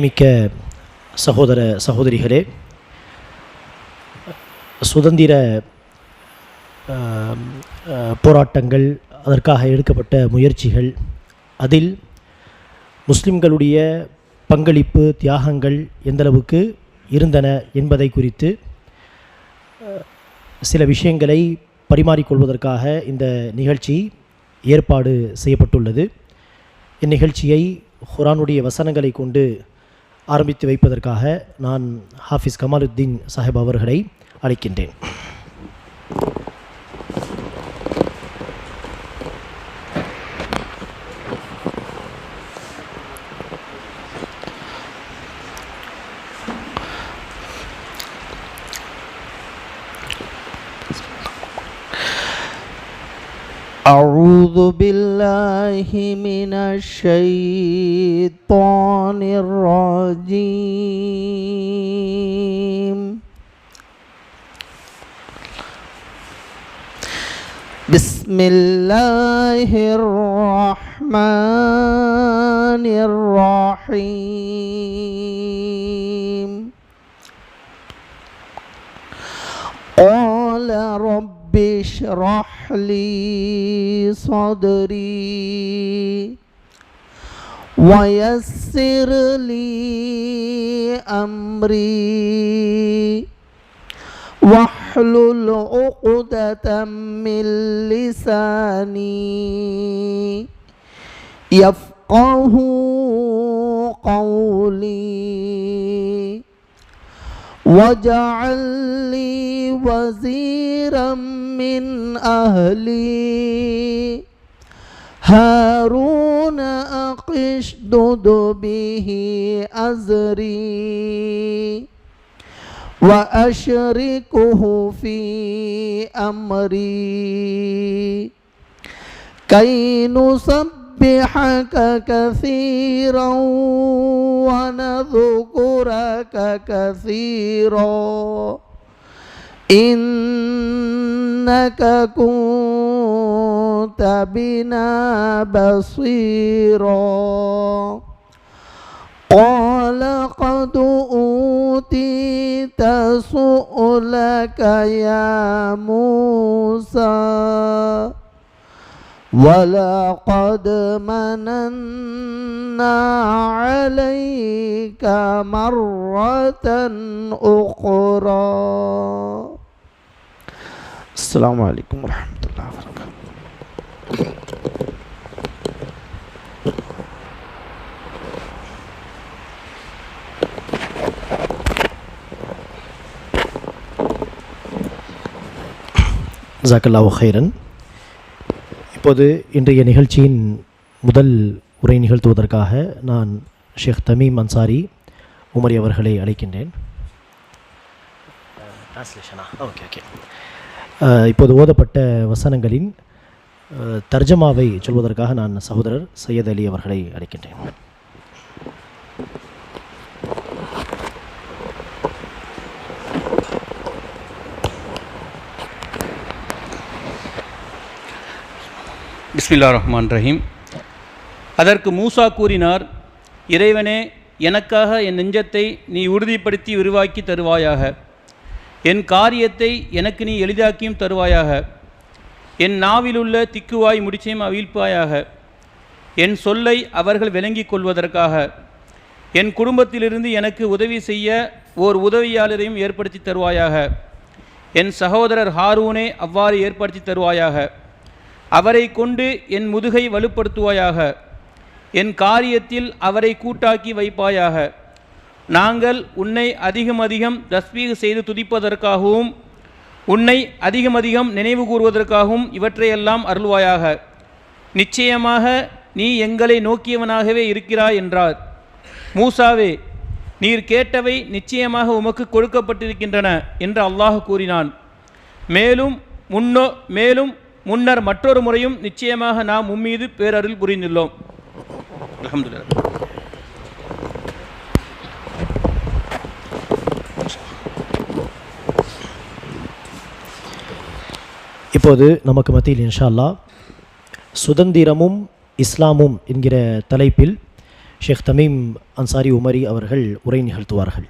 மிக்க சகோதர சகோதரிகளே, சுதந்திர போராட்டங்கள், அதற்காக எடுக்கப்பட்ட முயற்சிகள், அதில் முஸ்லிம்களுடைய பங்களிப்பு தியாகங்கள் எந்தளவுக்கு இருந்தன என்பதை குறித்து சில விஷயங்களை பரிமாறிக்கொள்வதற்காக இந்த நிகழ்ச்சி ஏற்பாடு செய்யப்பட்டுள்ளது. இந்நிகழ்ச்சியை குர்ஆனுடைய வசனங்களை கொண்டு ஆரம்பித்து வைப்பதற்காக நான் ஹாஃபிஸ் கமாலுத்தீன் சாஹிப் அவர்களை அழைக்கின்றேன். أعوذ بالله من الشيطان الرجيم. بسم الله الرحمن الرحيم. قال رب اشرح لي صدري ويسر لي أمري واحلل عقدة من لساني يفقه قولي واجعل لي وزيرا من أهلي هارون أشدد به أزري وأشركه في أمري كي نسبحك كثيرا ونذكرك كثيرا إنك كنت بنا بصيرا. قال قد أوتيت سؤلك يا موسى ولقد مننا عليك مرة أخرى. السلام عليكم ورحمة الله وبركاته. ஜஸாக்கல்லாஹு ஹைரன். இப்போது இன்றைய நிகழ்ச்சியின் முதல் உரை நிகழ்த்துவதற்காக நான் ஷேக் தமீம் அன்சாரி உமரி அவர்களை அழைக்கின்றேன். இப்போது ஓதப்பட்ட வசனங்களின் தர்ஜமாவை சொல்வதற்காக நான் சகோதரர் சையத் அலி அவர்களை அழைக்கின்றேன். பிஸ்மில்லாஹிர் ரஹ்மானிர் ரஹீம். அதற்கு மூசா கூறினார், இறைவனே, எனக்காக என் நெஞ்சத்தை நீ உறுதிப்படுத்தி விரிவாக்கி தருவாயாக. என் காரியத்தை எனக்கு நீ எளிதாக்கியும் தருவாயாக. என் நாவிலுள்ள திக்குவாய் முடிச்சையும் அவிழ்ப்பாயாக. என் சொல்லை அவர்கள் விளங்கிக் கொள்வதற்காக என் குடும்பத்திலிருந்து எனக்கு உதவி செய்ய ஓர் உதவியாளரையும் ஏற்படுத்தி தருவாயாக. என் சகோதரர் ஹாரூனை அவ்வாறு ஏற்படுத்தி தருவாயாக. அவரை கொண்டு என் முதுகை வலுப்படுத்துவாயாக. என் காரியத்தில் அவரை கூட்டாக்கி வைப்பாயாக. நாங்கள் உன்னை அதிகம் தஸ்பீஹ் செய்து துதிப்பதற்காகவும் உன்னை அதிகம் நினைவு கூறுவதற்காகவும் இவற்றையெல்லாம் அருள்வாயாக. நிச்சயமாக நீ எங்களை நோக்கியவனாகவே இருக்கிறாய் என்றார். மூசாவே, நீர் கேட்டவை நிச்சயமாக உமக்கு கொடுக்கப்பட்டிருக்கின்றன என்று அல்லாஹ் கூறினான். மேலும் முன்னர் மற்றொரு முறையும் நிச்சயமாக நாம் உம்மீது பேரருள் புரிந்துள்ளோம். அல்ஹம்துலில்லாஹ். இப்போது நமக்கு மத்தியில் இன்ஷா அல்லாஹ் சுதந்திரமும் இஸ்லாமும் என்கிற தலைப்பில் ஷேக் தமீம் அன்சாரி உமரி அவர்கள் உரை நிகழ்த்துவார்கள்.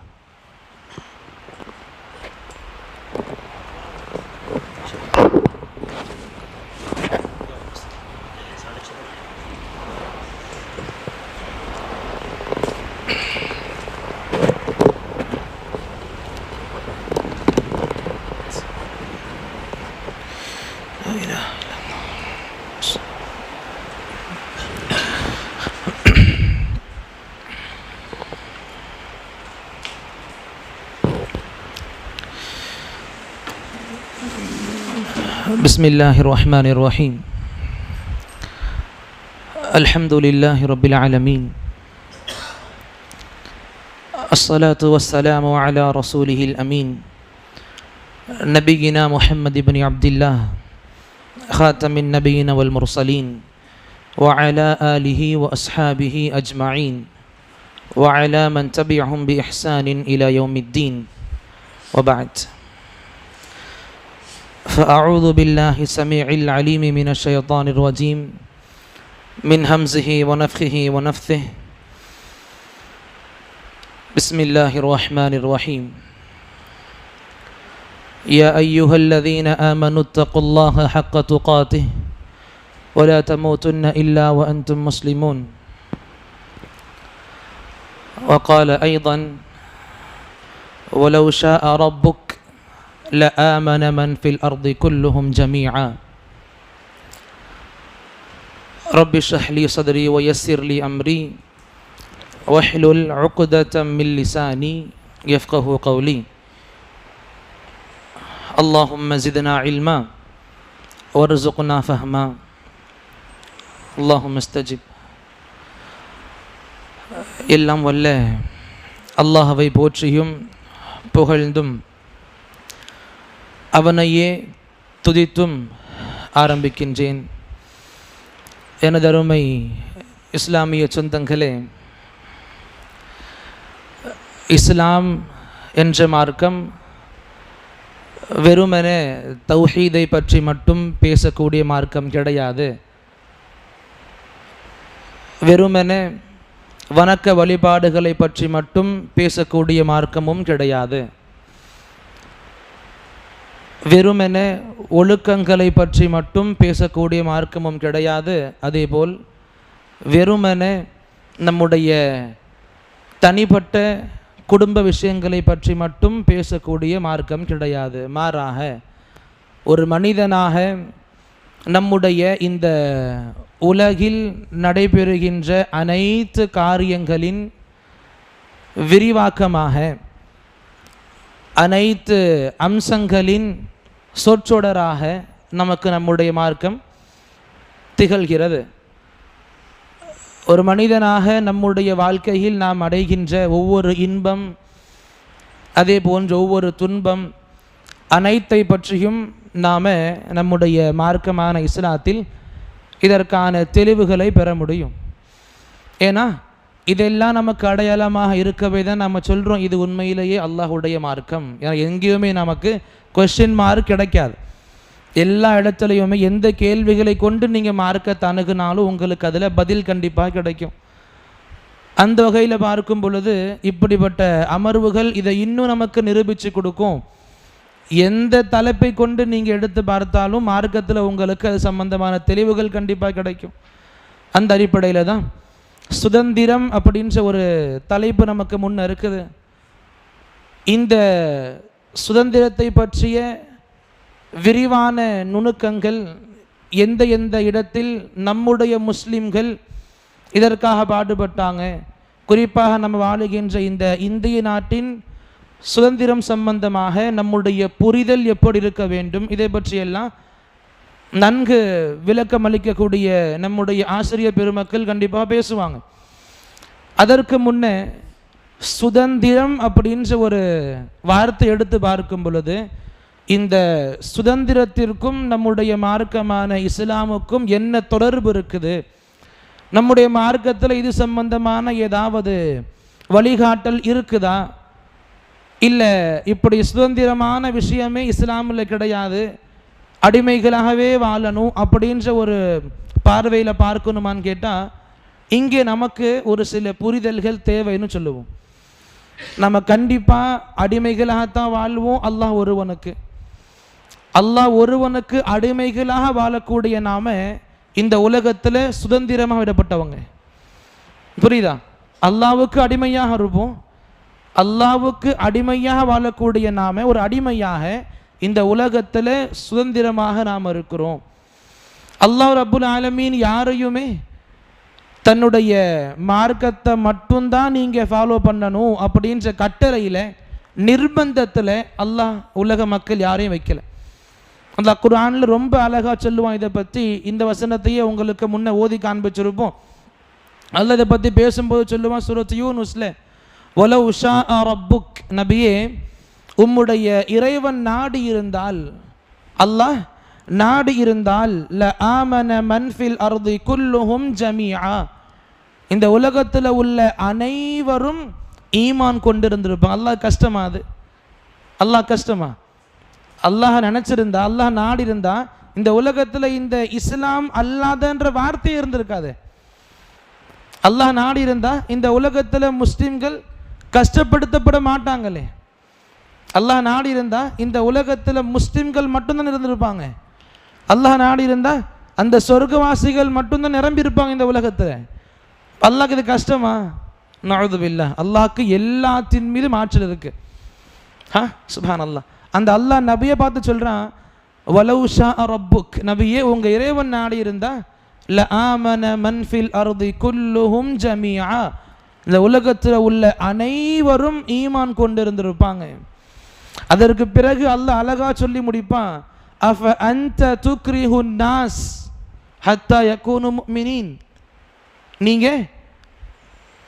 بسم الله الرحمن الرحيم الحمد لله رب العالمين الصلاة والسلام على رسوله الأمين نبينا محمد بن عبد الله خاتم النبيين والمرسلين وعلى آله وأصحابه أجمعين وعلى من تبعهم بإحسان إلى يوم الدين وبعد فأعوذ بالله السميع العليم من الشيطان الرجيم من همزه ونفخه ونفثه بسم الله الرحمن الرحيم يا أيها الذين آمنوا اتقوا الله حق تقاته ولا تموتن إلا وأنتم مسلمون وقال أيضا ولو شاء ربك لآمن من في الأرض كلهم جميعا رب اشرح لي صدري ويسر لي أمري واحلل عقدة من لساني يفقه قولي اللهم زدنا علما وارزقنا فهما اللهم استجب. எல்லாம் வல்ல அல்லாஹ்வை போற்றியும் புகழ்ந்தும் அவனையே துதித்தும் ஆரம்பிக்கின்றேன். எனதருமை இஸ்லாமிய சொந்தங்களே, இஸ்லாம் என்ற மார்க்கம் வெறுமன தௌஹீதை பற்றி மட்டும் பேசக்கூடிய மார்க்கம் கிடையாது. வெறுமன வணக்க வழிபாடுகளை பற்றி மட்டும் பேசக்கூடிய மார்க்கமும் கிடையாது. வெறுமென ஒழுக்கங்களை பற்றி மட்டும் பேசக்கூடிய மார்க்கமும் கிடையாது. அதேபோல் வெறுமென நம்முடைய தனிப்பட்ட குடும்ப விஷயங்களை பற்றி மட்டும் பேசக்கூடிய மார்க்கம் கிடையாது. மாறாக ஒரு மனிதனாக நம்முடைய இந்த உலகில் நடைபெறுகின்ற அனைத்து காரியங்களின் விரிவாக்கமாக அனைத்து அம்சங்களின் சொற்றொடராக நமக்கு நம்முடைய மார்க்கம் திகழ்கிறது. ஒரு மனிதனாக நம்முடைய வாழ்க்கையில் நாம் அடைகின்ற ஒவ்வொரு இன்பம், அதே போன்ற ஒவ்வொரு துன்பம், அனைத்தை பற்றியும் நாம் நம்முடைய மார்க்கமான இஸ்லாத்தில் இதற்கான தெளிவுகளை பெற முடியும். ஏன்னா இதெல்லாம் நமக்கு அடையாளமாக இருக்கவே தான் நம்ம சொல்கிறோம் இது உண்மையிலேயே அல்லாஹுடைய மார்க்கம். ஏன்னா எங்கேயுமே நமக்கு கொஸ்டின் மார்க் கிடைக்காது. எல்லா இடத்துலையுமே எந்த கேள்விகளை கொண்டு நீங்கள் மார்க்கத்தை அணுகுனாலும் உங்களுக்கு அதில் பதில் கண்டிப்பாக கிடைக்கும். அந்த வகையில் பார்க்கும் பொழுது இப்படிப்பட்ட அமர்வுகள் இதை இன்னும் நமக்கு நிரூபித்து கொடுக்கும். எந்த தலைப்பை கொண்டு நீங்கள் எடுத்து பார்த்தாலும் மார்க்கத்தில் உங்களுக்கு அது சம்பந்தமான தெளிவுகள் கண்டிப்பாக கிடைக்கும். அந்த அடிப்படையில் தான் சுதந்திரம் அப்படின்ற ஒரு தலைப்பு நமக்கு முன்ன இருக்குது. இந்த சுதந்திரத்தை பற்றிய விரிவான நுணுக்கங்கள் எந்த எந்த இடத்தில் நம்முடைய முஸ்லிம்கள் இதற்காக பாடுபட்டாங்க, குறிப்பாக நம்ம வாழுகின்ற இந்த இந்திய நாட்டின் சுதந்திரம் சம்பந்தமாக நம்முடைய புரிதல் எப்படி இருக்க வேண்டும், இதை பற்றியெல்லாம் நன்கு விளக்கம் அளிக்கக்கூடிய நம்முடைய ஆசிரியர் பெருமக்கள் கண்டிப்பாக பேசுவாங்க. அதற்கு முன்னே சுதந்திரம் அப்படின்ற ஒரு வார்த்தை எடுத்து பார்க்கும் பொழுது இந்த சுதந்திரத்திற்கும் நம்முடைய மார்க்கமான இஸ்லாமுக்கும் என்ன தொடர்பு இருக்குது, நம்முடைய மார்க்கத்தில் இது சம்பந்தமான ஏதாவது வழிகாட்டல் இருக்குதா, இல்லை இப்படி சுதந்திரமான விஷயமே இஸ்லாமில் கிடையாது, அடிமைகளாகவே வாழணும் அப்படின்ற ஒரு பார்வையில் பார்க்கணுமான்னு கேட்டால் இங்கே நமக்கு ஒரு சில புரிதல்கள் தேவைன்னு சொல்லுவோம். நம்ம கண்டிப்பாக அடிமைகளாகத்தான் வாழ்வோம். அல்லாஹ் ஒருவனுக்கு அடிமைகளாக வாழக்கூடிய நாம இந்த உலகத்தில் சுதந்திரமாக விடப்பட்டவங்க. புரியுதா? அல்லாஹ்வுக்கு அடிமையாக இருப்போம். அல்லாஹ்வுக்கு அடிமையாக வாழக்கூடிய நாம ஒரு அடிமையாக இந்த உலகத்தில் சுதந்திரமாக நாம் இருக்கிறோம். அல்லாஹ் ரப்புல் ஆலமீன் யாரையுமே தன்னுடைய மார்க்கத்தை மட்டும்தான் நீங்கள் ஃபாலோ பண்ணணும் அப்படின்ற கட்டளையில் நிர்பந்தத்தில் அல்லாஹ் உலக மக்கள் யாரையும் வைக்கல. அல்லாஹ் குர்ஆனில் ரொம்ப அழகாக சொல்லுவான் இதை பற்றி. இந்த வசனத்தையே உங்களுக்கு முன்னே ஓதி காண்பிச்சிருப்போம். அல்லாஹ் இதை பற்றி பேசும்போது சொல்லுவான் சூரத் யூனுஸ்ல, வலவ் ஷாஅ ரப்புக், நபியே உம்முடைய இறைவன் நாடி இருந்தால், அல்லாஹ் நாடி இருந்தால், ல ஆமன மன்ஃபில் அர்தி குல்லுஹும் ஜமீஆ, இந்த உலகத்தில் உள்ள அனைவரும் ஈமான் கொண்டிருந்திருப்பாங்க. அல்லாஹ் கஷ்டமா? அது அல்லாஹ் கஷ்டமா? அல்லாஹ் நினைச்சிருந்தா, அல்லாஹ் நாடி இருந்தா இந்த உலகத்தில் இந்த இஸ்லாம் அல்லாதன்ற வார்த்தையே இருந்திருக்காது. அல்லாஹ் நாடி இருந்தா இந்த உலகத்தில் முஸ்லிம்கள் கஷ்டப்படுத்தப்பட மாட்டாங்களே. அல்லாஹ் நாடி இருந்தா இந்த உலகத்தில் முஸ்லிம்கள் மட்டும்தான் இருந்திருப்பாங்க. அல்லாஹ் நாடி இருந்தா அந்த சொர்க்கவாசிகள் மட்டும்தான் நிரம்பி இருப்பாங்க இந்த உலகத்தில். அல்லாஹ்க்கு இது கஷ்டமா? நஅூது பில்லாஹ். அல்லாஹ்க்கு எல்லாத்தின் மீதும் ஆற்றல் இருக்கு. சுப்ஹானல்லாஹ். அந்த அல்லாஹ் நபியை பார்த்து சொல்றான், வலவ் ஷாஅ ரப்புக், நபியே உங்க இறைவன் நாடி இருந்தா, ல ஆமன மன்ஃபில் அர்தி குல்லுஹும் ஜமீஆ, இந்த உலகத்தில் உள்ள அனைவரும் ஈமான் கொண்டிருந்திருப்பாங்க. அதற்கு பிறகு அல்லாஹ் அழகா சொல்லி முடிப்பான், அஃப அன்த துக்ரிஹுன் நாஸ் ஹத்தா யகூனு முஃமினீன், நீங்க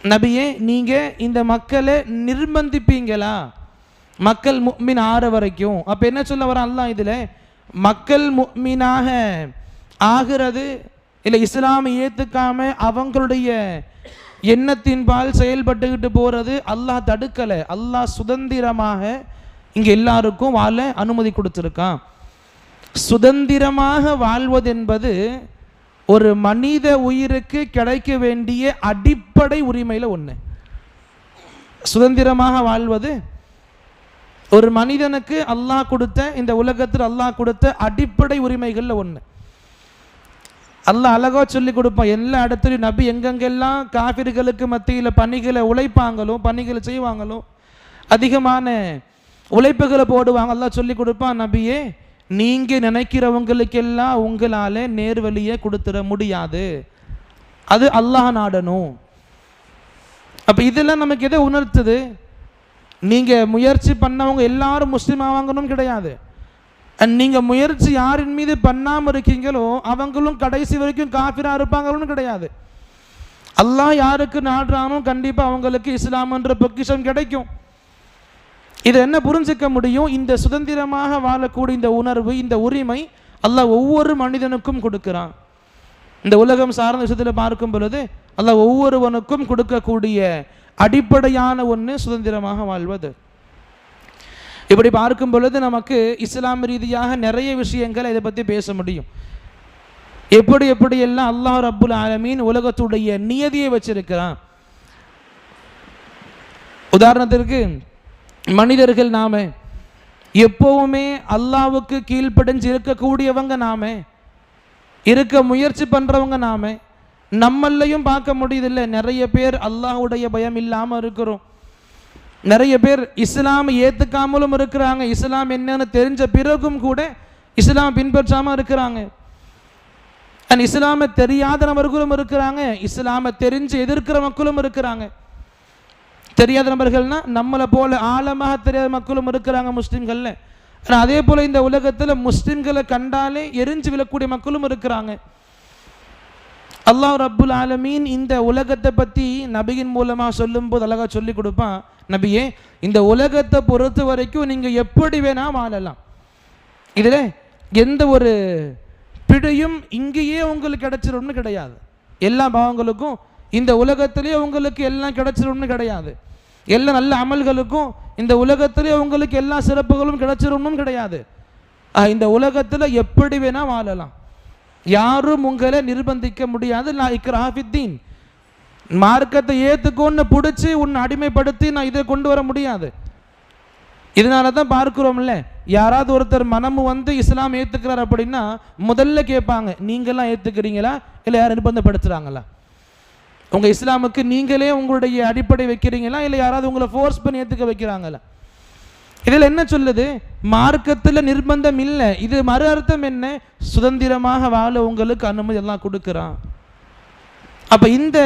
நபியே நீங்க இந்த மக்களை நிர்பந்திப்பீங்களா மக்கள் முஃமின் ஆற வரைக்கும்? அப்ப என்ன சொல்ல வர அல்லாஹ் இதுல? மக்கள் முஃமினாக ஆகிறது இல்லை, இஸ்லாமை ஏத்துக்காம அவங்களுடைய எண்ணத்தின்பால் செயல்பட்டுக்கிட்டு போறது அல்லாஹ் தடுக்கலை. அல்லாஹ் சுதந்திரமாக இங்கே எல்லாருக்கும் வாழ அனுமதி கொடுத்துருக்கான். சுதந்திரமாக வாழ்வது என்பது ஒரு மனித உயிருக்கு கிடைக்க வேண்டிய அடிப்படை உரிமையில் ஒன்று. சுதந்திரமாக வாழ்வது ஒரு மனிதனுக்கு அல்லாஹ் கொடுத்த, இந்த உலகத்தில் அல்லாஹ் கொடுத்த அடிப்படை உரிமைகளில் ஒன்று. அல்லாஹ் அழகா சொல்லி கொடுப்பான் எல்லா இடத்துலையும். நபி எங்கெங்கெல்லாம் காஃபிர்களுக்கு மத்தியில் பணிகளை உழைப்பாங்களோ, பணிகளை செய்வாங்களோ, அதிகமான உழைப்புகளை போடுவாங்க, அல்லாஹ் சொல்லி கொடுப்பான், நபியே நீங்க நினைக்கிறவங்களுக்கெல்லாம் உங்களால நேர்வழியை கொடுத்துட முடியாது, அது அல்லாஹ் நாடணும். அப்ப இதெல்லாம் நமக்கு எதை உணர்த்துது? நீங்க முயற்சி பண்ணவங்க எல்லாரும் முஸ்லீம் ஆவாங்கன்னு கிடையாது. நீங்க முயற்சி யாரின் மீது பண்ணாம இருக்கீங்களோ அவங்களும் கடைசி வரைக்கும் காஃபிரா இருப்பாங்கன்னு கிடையாது. அல்லாஹ் யாருக்கு நாடுறானோ கண்டிப்பா அவங்களுக்கு இஸ்லாம் என்ற பொக்கிஷம் கிடைக்கும். இதை என்ன புரிஞ்சுக்க முடியும்? இந்த சுதந்திரமாக வாழக்கூடிய இந்த உணர்வு, இந்த உரிமை அல்லாஹ் ஒவ்வொரு மனிதனுக்கும் கொடுக்கிறான். இந்த உலகம் சார்ந்த விஷயத்தில் பார்க்கும் பொழுது அல்லாஹ் ஒவ்வொருவனுக்கும் கொடுக்கக்கூடிய அடிப்படையான ஒன்று சுதந்திரமாக வாழ்வது. இப்படி பார்க்கும் பொழுது நமக்கு இஸ்லாம் ரீதியாக நிறைய விஷயங்கள் இதை பற்றி பேச முடியும். எப்படியெல்லாம் அல்லாஹ் ரப்புல் ஆலமீன் உலகத்துடைய நியதியை வச்சிருக்கிறான். உதாரணத்திற்கு மனிதர்கள் நாம எப்பவுமே அல்லாஹ்வுக்கு கீழ்ப்படிஞ்சு இருக்கக்கூடியவங்க, நாம இருக்க முயற்சி பண்றவங்க, நாம நம்மளையும் பார்க்க முடியுதில்லை. நிறைய பேர் அல்லாஹ்வுடைய பயம் இல்லாமல் இருக்கிறோம். நிறைய பேர் இஸ்லாம் ஏற்றுக்காமலும் இருக்கிறாங்க. இஸ்லாம் என்னன்னு தெரிஞ்ச பிறகும் கூட இஸ்லாம் பின்பற்றாமல் இருக்கிறாங்க. இஸ்லாமை தெரியாத நபர்களும் இருக்கிறாங்க, இஸ்லாமை தெரிஞ்சு எதிர்க்கிற மக்களும் இருக்கிறாங்க. தெரியாத நபர்கள்னா நம்மளை போல ஆழமாக தெரியாத மக்களும் இருக்கிறாங்க முஸ்லிம்கள்ல. அதே போல இந்த உலகத்தில் முஸ்லிம்களை கண்டாலே எரிஞ்சு விழக்கூடிய மக்களும் இருக்கிறாங்க. அல்லாஹ் ரப்புல் ஆலமீன் இந்த உலகத்தை பற்றி நபியின் மூலமாக சொல்லும் போது அழகா சொல்லி கொடுப்பான், நபியே இந்த உலகத்தை பொறுத்த வரைக்கும் நீங்கள் எப்படி வேணா வாழலாம், இதில் எந்த ஒரு பிழையும் இங்கேயே உங்களுக்கு கிடைச்சிரும்னு கிடையாது. எல்லா பாவங்களுக்கும் இந்த உலகத்திலேயே உங்களுக்கு எல்லாம் கிடைச்சிரும்னு கிடையாது. எல்லா நல்ல அமல்களுக்கும் இந்த இதிலே உங்களுக்கு எல்லா சிறப்புகளும் கிடைச்சிரும்னு கிடையாது. இந்த உலகத்தில் எப்படி வேணா வாழலாம், யாரும் உங்களை நிர்பந்திக்க முடியாது. லா இக்ராஹ ஃபித்தீன், மார்க்கத்தை ஏற்றுக்கொண்டு பிடிச்சி உன்னை அடிமைப்படுத்தி நான் இதை கொண்டு வர முடியாது. இதனால தான் பார்க்குறோம்ல, யாராவது ஒருத்தர் மனமு வந்து இஸ்லாம் ஏற்றுக்கிறார் அப்படின்னா முதல்ல கேட்பாங்க, நீங்களாம் ஏற்றுக்கிறீங்களா இல்லை யார் நிர்பந்தப்படுத்துகிறாங்களா? உங்கள் இஸ்லாமுக்கு நீங்களே உங்களுடைய அடிப்படை வைக்கிறீங்களா இல்லை யாராவது உங்களை ஃபோர்ஸ் பண்ணி ஏற்றுக்க வைக்கிறாங்களா? இதில் என்ன சொல்லுது? மார்க்கத்தில் நிர்பந்தம் இல்லை. இது மறு அர்த்தம் என்ன? சுதந்திரமாக வாழ உங்களுக்கு அனுமதி எல்லாம் கொடுக்குறான். அப்போ இந்த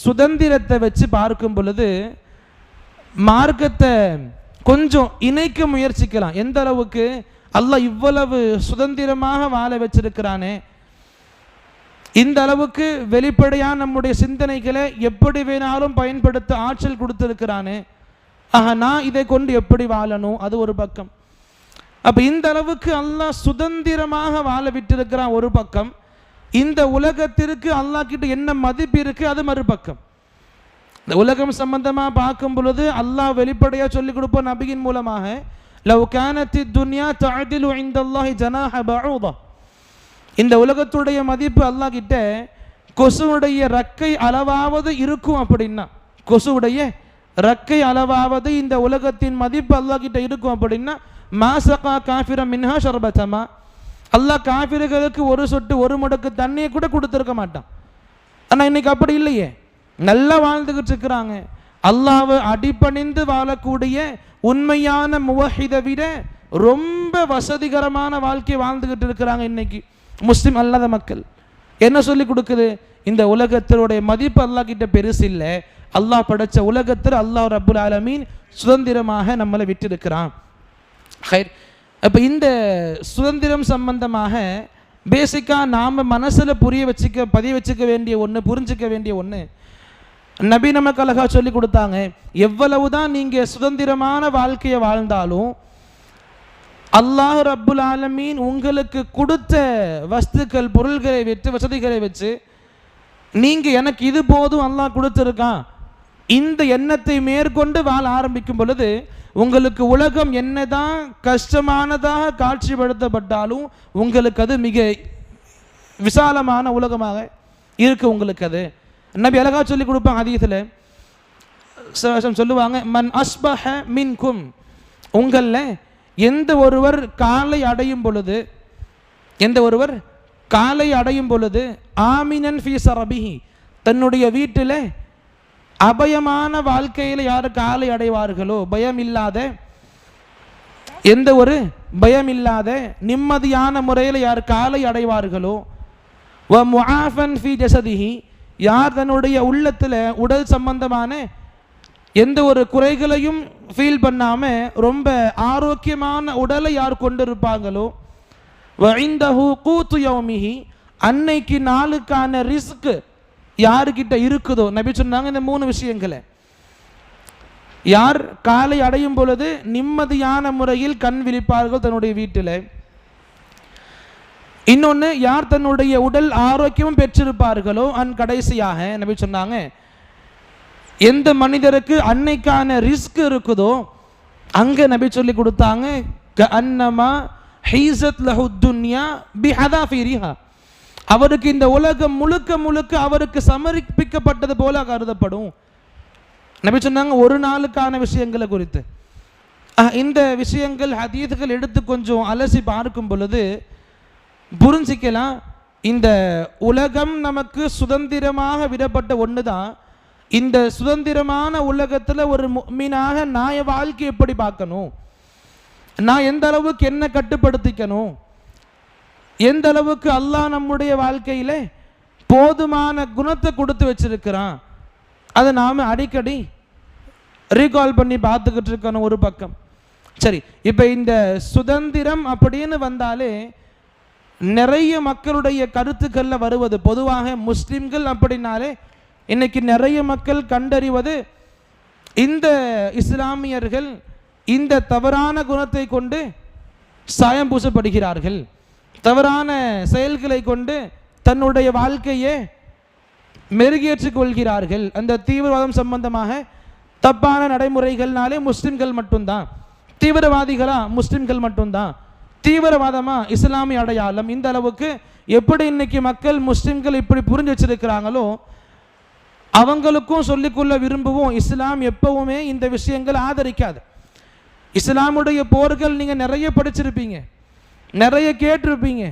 சுதந்திரத்தை வச்சு பார்க்கும் பொழுது மார்க்கத்தை கொஞ்சம் இணைக்க முயற்சிக்கலாம். எந்த அளவுக்கு அல்லாஹ் இவ்வளவு சுதந்திரமாக வாழ வச்சிருக்கிறானே, இந்த அளவுக்கு வெளிப்படையாக நம்முடைய சிந்தனைகளை எப்படி வேணாலும் பயன்படுத்த ஆற்றல் கொடுத்துருக்கிறானே, நான் இதை கொண்டு எப்படி வாழணும், அது ஒரு பக்கம். அப்போ இந்த அளவுக்கு அல்லாஹ் சுதந்திரமாக வாழ விட்டிருக்கிறான் ஒரு பக்கம். இந்த உலகத்திற்கு அல்லாஹ் கிட்ட என்ன மதிப்பு இருக்கு அது மறுபக்கம். இந்த உலகம் சம்பந்தமாக பார்க்கும் பொழுது அல்லாஹ் வெளிப்படையாக சொல்லிக் கொடுப்போம் நபியின் மூலமாக, லவ் கானத்தி துன்யா தஅதிலு இன்தல்லாஹி ஜனாஹ பஊதா. இந்த உலகத்துடைய மதிப்பு அல்லாஹ் கிட்ட கொசுவுடைய ரக்கை அளவாவது இருக்கும் அப்படின்னா, கொசுவுடைய ரக்கை அளவாவது இந்த உலகத்தின் மதிப்பு அல்லாஹ் கிட்ட இருக்கும் அப்படின்னா, மாசகா காஃபிர மின்ஹா ஷர்பதமா, அல்லாஹ் காஃபிர்களுக்கு ஒரு சொட்டு ஒரு முடக்கு தண்ணியை கூட கொடுத்துருக்க மாட்டான். ஆனால் இன்னைக்கு அப்படி இல்லையே, நல்லா வாழ்ந்துகிட்டு இருக்கிறாங்க. அல்லாஹ்வை அடிபணிந்து வாழக்கூடிய உண்மையான முவஹிதை விட ரொம்ப வசதிகரமான வாழ்க்கை வாழ்ந்துகிட்டு இருக்கிறாங்க இன்னைக்கு முஸ்லிம் அல்லாத மக்கள். என்ன சொல்லி கொடுக்குது? இந்த உலகத்தினுடைய மதிப்பு அல்லாஹ் கிட்ட பெருசு இல்லை. அல்லாஹ் படைச்ச உலகத்தில் அல்லாஹ் ரப்புல் ஆலமீன் சுதந்திரமாக நம்மளை விட்டிருக்கிறான். அப்போ இந்த சுதந்திரம் சம்பந்தமாக பேசிக்காக நாம் மனசில் பதிய வச்சுக்க வேண்டிய ஒன்று, புரிஞ்சிக்க வேண்டிய ஒன்று, நபி நமக்கு அழகா சொல்லி கொடுத்தாங்க. எவ்வளவு தான் நீங்கள் சுதந்திரமான வாழ்க்கையை வாழ்ந்தாலும் அல்லாஹ் ரப்புல் ஆலமீன் உங்களுக்கு கொடுத்த வஸ்துக்கள் பொருள்களை வச்சு வசதிகளை வச்சு நீங்கள் எனக்கு இது போதும் அல்லாஹ் கொடுத்துருக்கான், இந்த எண்ணத்தை மேற்கொண்டு வாழ ஆரம்பிக்கும் பொழுது உங்களுக்கு உலகம் என்னதான் கஷ்டமானதாக காட்சிப்படுத்தப்பட்டாலும் உங்களுக்கு அது மிக விசாலமான உலகமாக இருக்கு. உங்களுக்கு அது நபி அழகா சொல்லி கொடுப்பாங்க. ஹதீஸில் சொல்லுவாங்க, மன் அஸ்பஹ மின்கும், உங்களில் எந்த ஒருவர் காலை அடையும் பொழுது ஆமினன் ஃபீ சரபிஹி, தன்னுடைய வீட்டில் அபயமான வாழ்க்கையில் யார் காலை அடைவார்களோ, பயம் இல்லாத நிம்மதியான முறையில் யார் காலை அடைவார்களோ, வ முஆஃபன் ஃபீ ஜஸதிஹி, யார் தன்னுடைய உள்ளத்தில் உடல் சம்பந்தமான எந்த ஒரு குறைகளையும் ஃபீல் பண்ணாமல் ரொம்ப ஆரோக்கியமான உடலை யார் கொண்டிருப்பாங்களோ, வ இந்தஹு கூத்து யௌமிஹி, அன்னைக்கு நாளுக்கான ரிஸ்க் யாருக்கிட்ட இருக்குதோ, நபி சொன்னாங்க இந்த 3 விஷயங்களை. யார் காலை அடையும் பொழுது நிம்மதியான முறையில் கண் விழிப்பார்கள் தன்னுடைய வீட்டில், இன்னொன்று யார் தன்னுடைய உடல் ஆரோக்கியமும் பெற்றிருப்பார்களோ, கடைசியாக நபி சொன்னாங்க எந்த மனிதருக்கு அன்னைக்கான ரிஸ்க் இருக்குதோ அங்கே நபி சொல்லி கொடுத்தாங்க, கஅன்னமா ஹீஸத் லஹு துன்யா பிஹதாஃபிரிஹா, அவருக்கு இந்த உலகம் முழுக்க முழுக்க அவருக்கு சமர்ப்பிக்கப்பட்டது போல கருதப்படும். நபி சொன்னாங்க ஒரு நாளுக்கான விஷயங்களை குறித்து. இந்த விஷயங்கள் ஹதீஸ்கள் எடுத்து கொஞ்சம் அலசி பார்க்கும் பொழுது புரிஞ்சிக்கலாம், இந்த உலகம் நமக்கு சுதந்திரமாக விடப்பட்ட ஒன்று தான். இந்த சுதந்திரமான உலகத்தில் ஒரு முஃமினாக நான் என் வாழ்க்கை எப்படி பார்க்கணும், நான் எந்த அளவுக்கு என்ன கட்டுப்படுத்திக்கணும், எந்த அளவுக்கு அல்லாஹ் நம்முடைய வாழ்க்கையில் போதுமான குணத்தை கொடுத்து வச்சிருக்கிறான், அதை நாம் அடிக்கடி ரீகால் பண்ணி பார்த்துக்கிட்டு இருக்கணும் ஒரு பக்கம். சரி, இப்போ இந்த சுதந்திரம் அப்படின்னு வந்தாலே நிறைய மக்களுடைய கருத்துக்களில் வருவது, பொதுவாக முஸ்லிம்கள் அப்படின்னாலே இன்னைக்கு நிறைய மக்கள் கண்டறிவது, இந்த இஸ்லாமியர்கள் இந்த தவறான குணத்தை கொண்டு சாயம் பூசப்படுகிறார்கள், தவறான செயல்களை கொண்டு தன்னுடைய வாழ்க்கையை மெருகேற்றிக் கொள்கிறார்கள். அந்த தீவிரவாதம் சம்பந்தமாக தப்பான நடைமுறைகள்னாலே முஸ்லிம்கள் மட்டும்தான், தீவிரவாதிகளா முஸ்லிம்கள் மட்டும்தான், தீவிரவாதமா இஸ்லாமிய அடையாளம். இந்த அளவுக்கு எப்படி இன்னைக்கு மக்கள் முஸ்லிம்கள் இப்படி புரிஞ்சு வச்சிருக்கிறாங்களோ, அவங்களுக்கும் சொல்லிக்கொள்ள விரும்புவோம், இஸ்லாம் எப்பவுமே இந்த விஷயங்கள் ஆதரிக்காது. இஸ்லாமுடைய போர்கள் நீங்கள் நிறைய படிச்சிருப்பீங்க, நிறைய கேட்டிருப்பீங்க.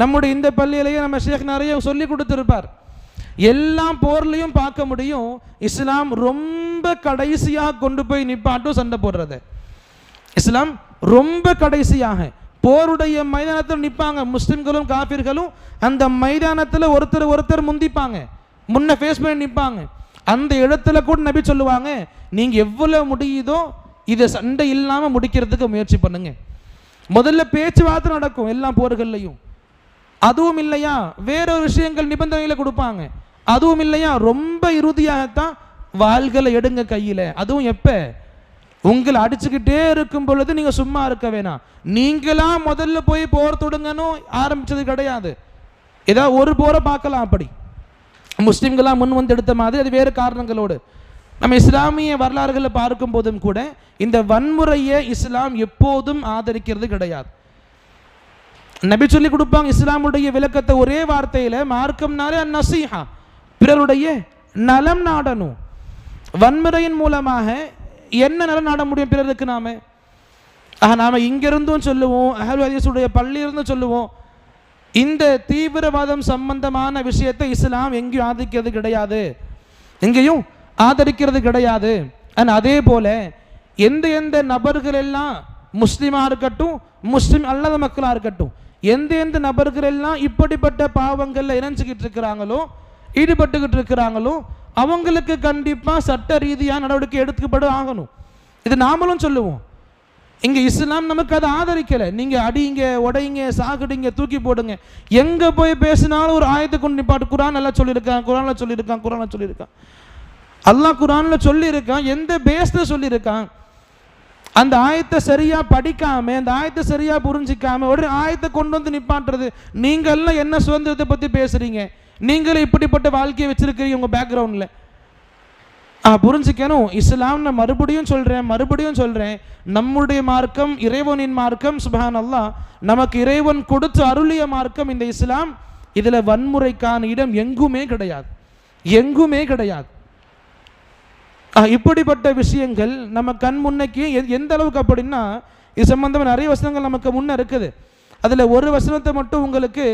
நம்முடைய இந்த பள்ளியிலேயே நம்ம ஷேக் நிறைய சொல்லி கொடுத்துருப்பார். எல்லா போர்லையும் பார்க்க முடியும், இஸ்லாம் ரொம்ப கடைசியாக கொண்டு போய் நிப்பாட்டும் சண்டை போடுறது. இஸ்லாம் ரொம்ப கடைசியாக போருடைய மைதானத்தில் நிற்பாங்க. முஸ்லிம்களும் காஃபிர்களும் அந்த மைதானத்தில் ஒருத்தர் முந்திப்பாங்க, முன்ன ஃபேஸ் பண்ணி நிற்பாங்க. அந்த இடத்துல கூட நபி சொல்லுவாங்க, நீங்கள் எவ்வளோ முடியுதோ இதை சண்டை இல்லாமல் முடிக்கிறதுக்கு முயற்சி பண்ணுங்க. முதல்ல பேச்சுவார்த்தை நடக்கும் எல்லா போர்கள்லையும். அதுவும் இல்லையா வேறொரு விஷயங்கள் நிபந்தனைகளை கொடுப்பாங்க. அதுவும் இல்லையா ரொம்ப இறுதியாகத்தான் வாள்களை எடுங்க கையில். அதுவும் எப்போ உங்களை அடிச்சுக்கிட்டே இருக்கும் பொழுது நீங்கள் சும்மா இருக்க வேணாம். நீங்களா முதல்ல போய் போர் தொடுங்கன்னு ஆரம்பிச்சது கிடையாது. ஏதாவது ஒரு போரை பார்க்கலாம், அப்படி முஸ்லிம்களாம் முன் வந்து எடுத்த மாதிரி, அது வேறு காரணங்களோடு. நம்ம இஸ்லாமிய வரலாறுகளை பார்க்கும் போதும் கூட இந்த வன்முறையை இஸ்லாம் எப்போதும் ஆதரிக்கிறது கிடையாது. நபி சொல்லி கொடுப்பாங்க இஸ்லாமுடைய விளக்கத்தை ஒரே வார்த்தையில், மார்க்கம்னாலே நசீஹா, பிறருடைய நலம் நாடணும். வன்முறையின் மூலமாக என்ன நலம் நாட முடியும் பிறருக்கு? நாம் இங்கிருந்தும் சொல்லுவோம், அஹ்லுல் ஹதீஸுடைய பள்ளியிலிருந்தும் சொல்லுவோம், இந்த தீவிரவாதம் சம்பந்தமான விஷயத்தை இஸ்லாம் எங்கேயும் ஆதரிக்கிறது கிடையாது, எங்கேயும் ஆதரிக்கிறது கிடையாது. அதே போல எந்த நபர்கள் எல்லாம் முஸ்லிமாக இருக்கட்டும், முஸ்லிம் அல்லாத மக்களாக இருக்கட்டும், எந்த நபர்கள் எல்லாம் இப்படிப்பட்ட பாவங்களில் இணைஞ்சிக்கிட்டு இருக்கிறாங்களோ, ஈடுபட்டுக்கிட்டு இருக்கிறாங்களோ, அவங்களுக்கு கண்டிப்பாக சட்ட ரீதியாக நடவடிக்கை எடுக்கப்பட ஆகணும். இது நாமளும் சொல்லுவோம். இங்கே இஸ்லாம் நமக்கு அதை ஆதரிக்கலை. நீங்கள் அடிங்க, உடைங்க, சாகுடிங்க, தூக்கி போடுங்க, எங்கே போய் பேசினாலும் ஒரு ஆயத்தை கொண்டு நிப்பாட்டு. குரான் எல்லாம் சொல்லியிருக்கான், குரானில் சொல்லியிருக்கான், அல்லாஹ் குரானில் சொல்லியிருக்கான். எந்த பேஸில் சொல்லியிருக்கான்? அந்த ஆயத்தை சரியாக படிக்காம, அந்த ஆயத்தை சரியாக புரிஞ்சிக்காம ஒரு ஆயத்தை கொண்டு வந்து நிப்பாட்டுறது. நீங்கள்லாம் என்ன சுதந்திரத்தை பற்றி பேசுகிறீங்க? நீங்களே இப்படிப்பட்ட வாழ்க்கையை வச்சிருக்கிறீங்க உங்கள் பேக்ரவுண்டில். புரிஞ்சிக்கணும். இஸ்லாம் நான் மறுபடியும் சொல்கிறேன், நம்முடைய மார்க்கம் இறைவனின் மார்க்கம். சுப்ஹானல்லாஹ், நமக்கு இறைவன் கொடுத்து அருளிய மார்க்கம் இந்த இஸ்லாம். இதில் வன்முறைக்கான இடம் எங்குமே கிடையாது. இப்படிப்பட்ட விஷயங்கள் நம்ம கண் முன்னைக்கு எந்த அளவுக்கு அப்படின்னா, இது சம்பந்தமாக நிறைய வசனங்கள் நமக்கு முன்னே இருக்குது. அதில் ஒரு வசனத்தை மட்டும் உங்களுக்கு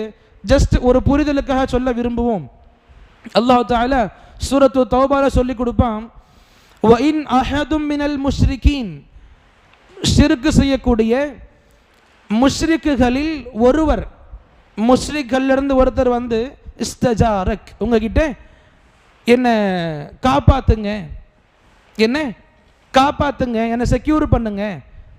ஜஸ்ட் ஒரு புரிதலுக்காக சொல்ல விரும்புவோம். அல்லாஹ் தஆலா சூரத்து தௌபால சொல்லி கொடுப்பான், வஇன் அஹதும் மினல் முஷ்ரிகீன், ஷிர்க் செய்யக்கூடிய முஷ்ரிக்குகளில் ஒருவர், முஷ்ரிக்களிலிருந்து ஒருத்தர் வந்து இஸ்தஜாரக், உங்ககிட்ட என்ன காப்பாத்துங்க, என்னை செக்யூர் பண்ணுங்க,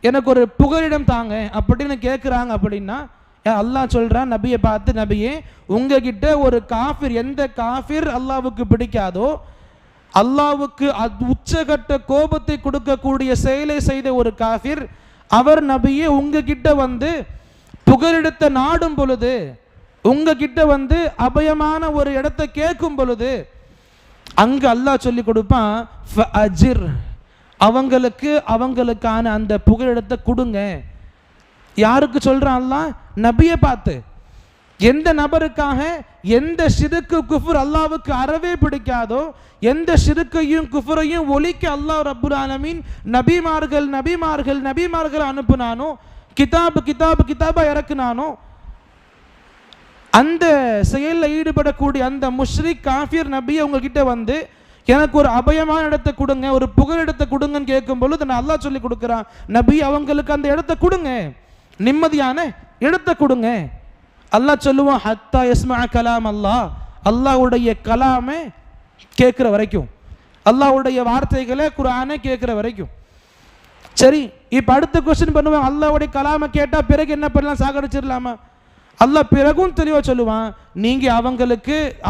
எனக்கு ஒரு புகலிடம் தாங்க அப்படின்னு கேட்குறாங்க. அப்படின்னா அல்லாஹ் சொல்கிறான் நபியை பார்த்து, நபியே உங்ககிட்ட ஒரு காஃபிர், எந்த காஃபிர் அல்லாவுக்கு பிடிக்காதோ, அல்லாவுக்கு உச்சகட்ட கோபத்தை கொடுக்கக்கூடிய செயலை செய்த ஒரு காஃபிர், அவர் நபியே உங்ககிட்ட வந்து புகலிடத்தை நாடும் பொழுது, உங்ககிட்ட வந்து அபயமான ஒரு இடத்தை கேட்கும் பொழுது, அங்கே அல்லாஹ் சொல்லி கொடுப்பான், ஃபஅஜிர், அவங்களுக்கான அந்த புகலிடத்தை கொடுங்க. யாருக்கு சொல்றான் அல்லாஹ்? நபியை பார்த்து. எந்த நபருக்காக எந்த ஷிருக்கு குஃபர் அல்லாவுக்கு அறவே பிடிக்காதோ, எந்த ஷிருக்கையும் குஃபரையும் ஒழிக்க அல்லாஹ் ரப்புல் ஆலமீன் நபிமார்கள் அனுப்புனானோ, கிதாபா இறக்குனானோ, அந்த செயலில் ஈடுபடக்கூடிய அந்த முஷ்ரிக் காஃபிர் நபியை உங்ககிட்ட வந்து எனக்கு ஒரு அபயமான இடத்தை கொடுங்க, ஒரு புகழ் இடத்தை கொடுங்கன்னு கேட்கும் பொழுது அல்லாஹ் சொல்லி கொடுக்குறான், நபி அவங்களுக்கு அந்த இடத்தை கொடுங்க, நிம்மதியான இடத்தை கொடுங்க. அல்லாஹ் சொல்லுவான், ஹத்தா யஸ்மா கலாம் அல்லாஹ், அல்லாஹ்வுடைய கலாமை கேட்குற வரைக்கும், அல்லாஹ்வுடைய வார்த்தைகளை குர்ஆனை கேட்குற வரைக்கும். சரி, இப்போ அடுத்த கொஸ்டின் பண்ணுவான், அல்லாஹ்வுடைய கலாமை கேட்டால் பிறகு என்ன பண்ணலாம்? சாகடிச்சிடலாமா? அல்லாஹ் பிறகும் தெளிவாக சொல்லுவான், நீங்கள்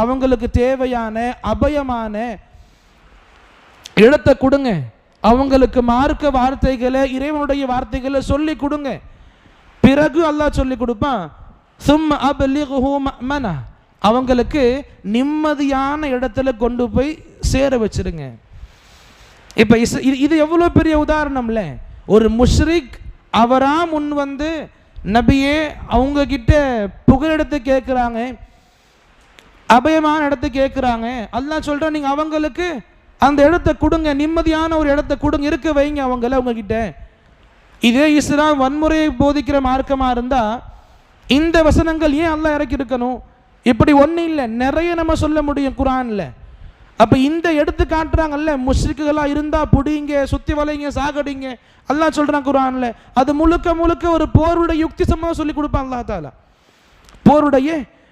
அவங்களுக்கு தேவையான அபயமான இடத்தை கொடுங்க, அவங்களுக்கு மார்க்க வார்த்தைகளை, இறைவனுடைய வார்த்தைகளை சொல்லி கொடுங்க. பிறகு அல்லாஹ் சொல்லி கொடுப்பான், சும்ம அப்லிகுஹு மஅமனா, அவங்களுக்கு நிம்மதியான இடத்துல கொண்டு போய் சேர வச்சிருங்க. இப்போ இது எவ்வளோ பெரிய உதாரணம்ல. ஒரு முஷ்ரிக் அவரா முன் வந்து நபியே அவங்க கிட்ட புகலிடத்தை கேட்குறாங்க, அபயமான இடத்த கேட்குறாங்க. அல்லாஹ் சொல்கிறான், நீங்கள் அவங்களுக்கு அந்த இடத்த கொடுங்க, நிம்மதியான ஒரு இடத்த கொடுங்க, இருக்க வைங்க அவங்கள உங்ககிட்ட. இதே இஸ்லாம் வன்முறையை போதிக்கிற மார்க்கமாக இருந்தால் இந்த வசனங்கள் ஏன் அல்லாஹ் இறக்கி இருக்கணும்? இப்படி ஒன்றும் இல்லை, நிறைய நம்ம சொல்ல முடியும் குரானில். அப்போ இந்த எடுத்து காட்டுறாங்கல்ல, முஷ்ரிக்குகளாக இருந்தால் பிடிங்க, சுற்றி வளைங்க, சாகடிங்க, அல்லாஹ் சொல்கிறான் குரானில். அது முழுக்க முழுக்க ஒரு போருடைய யுக்தி சம்பந்தமாக சொல்லி கொடுப்பான் அல்லாஹ் தாலா. போருடைய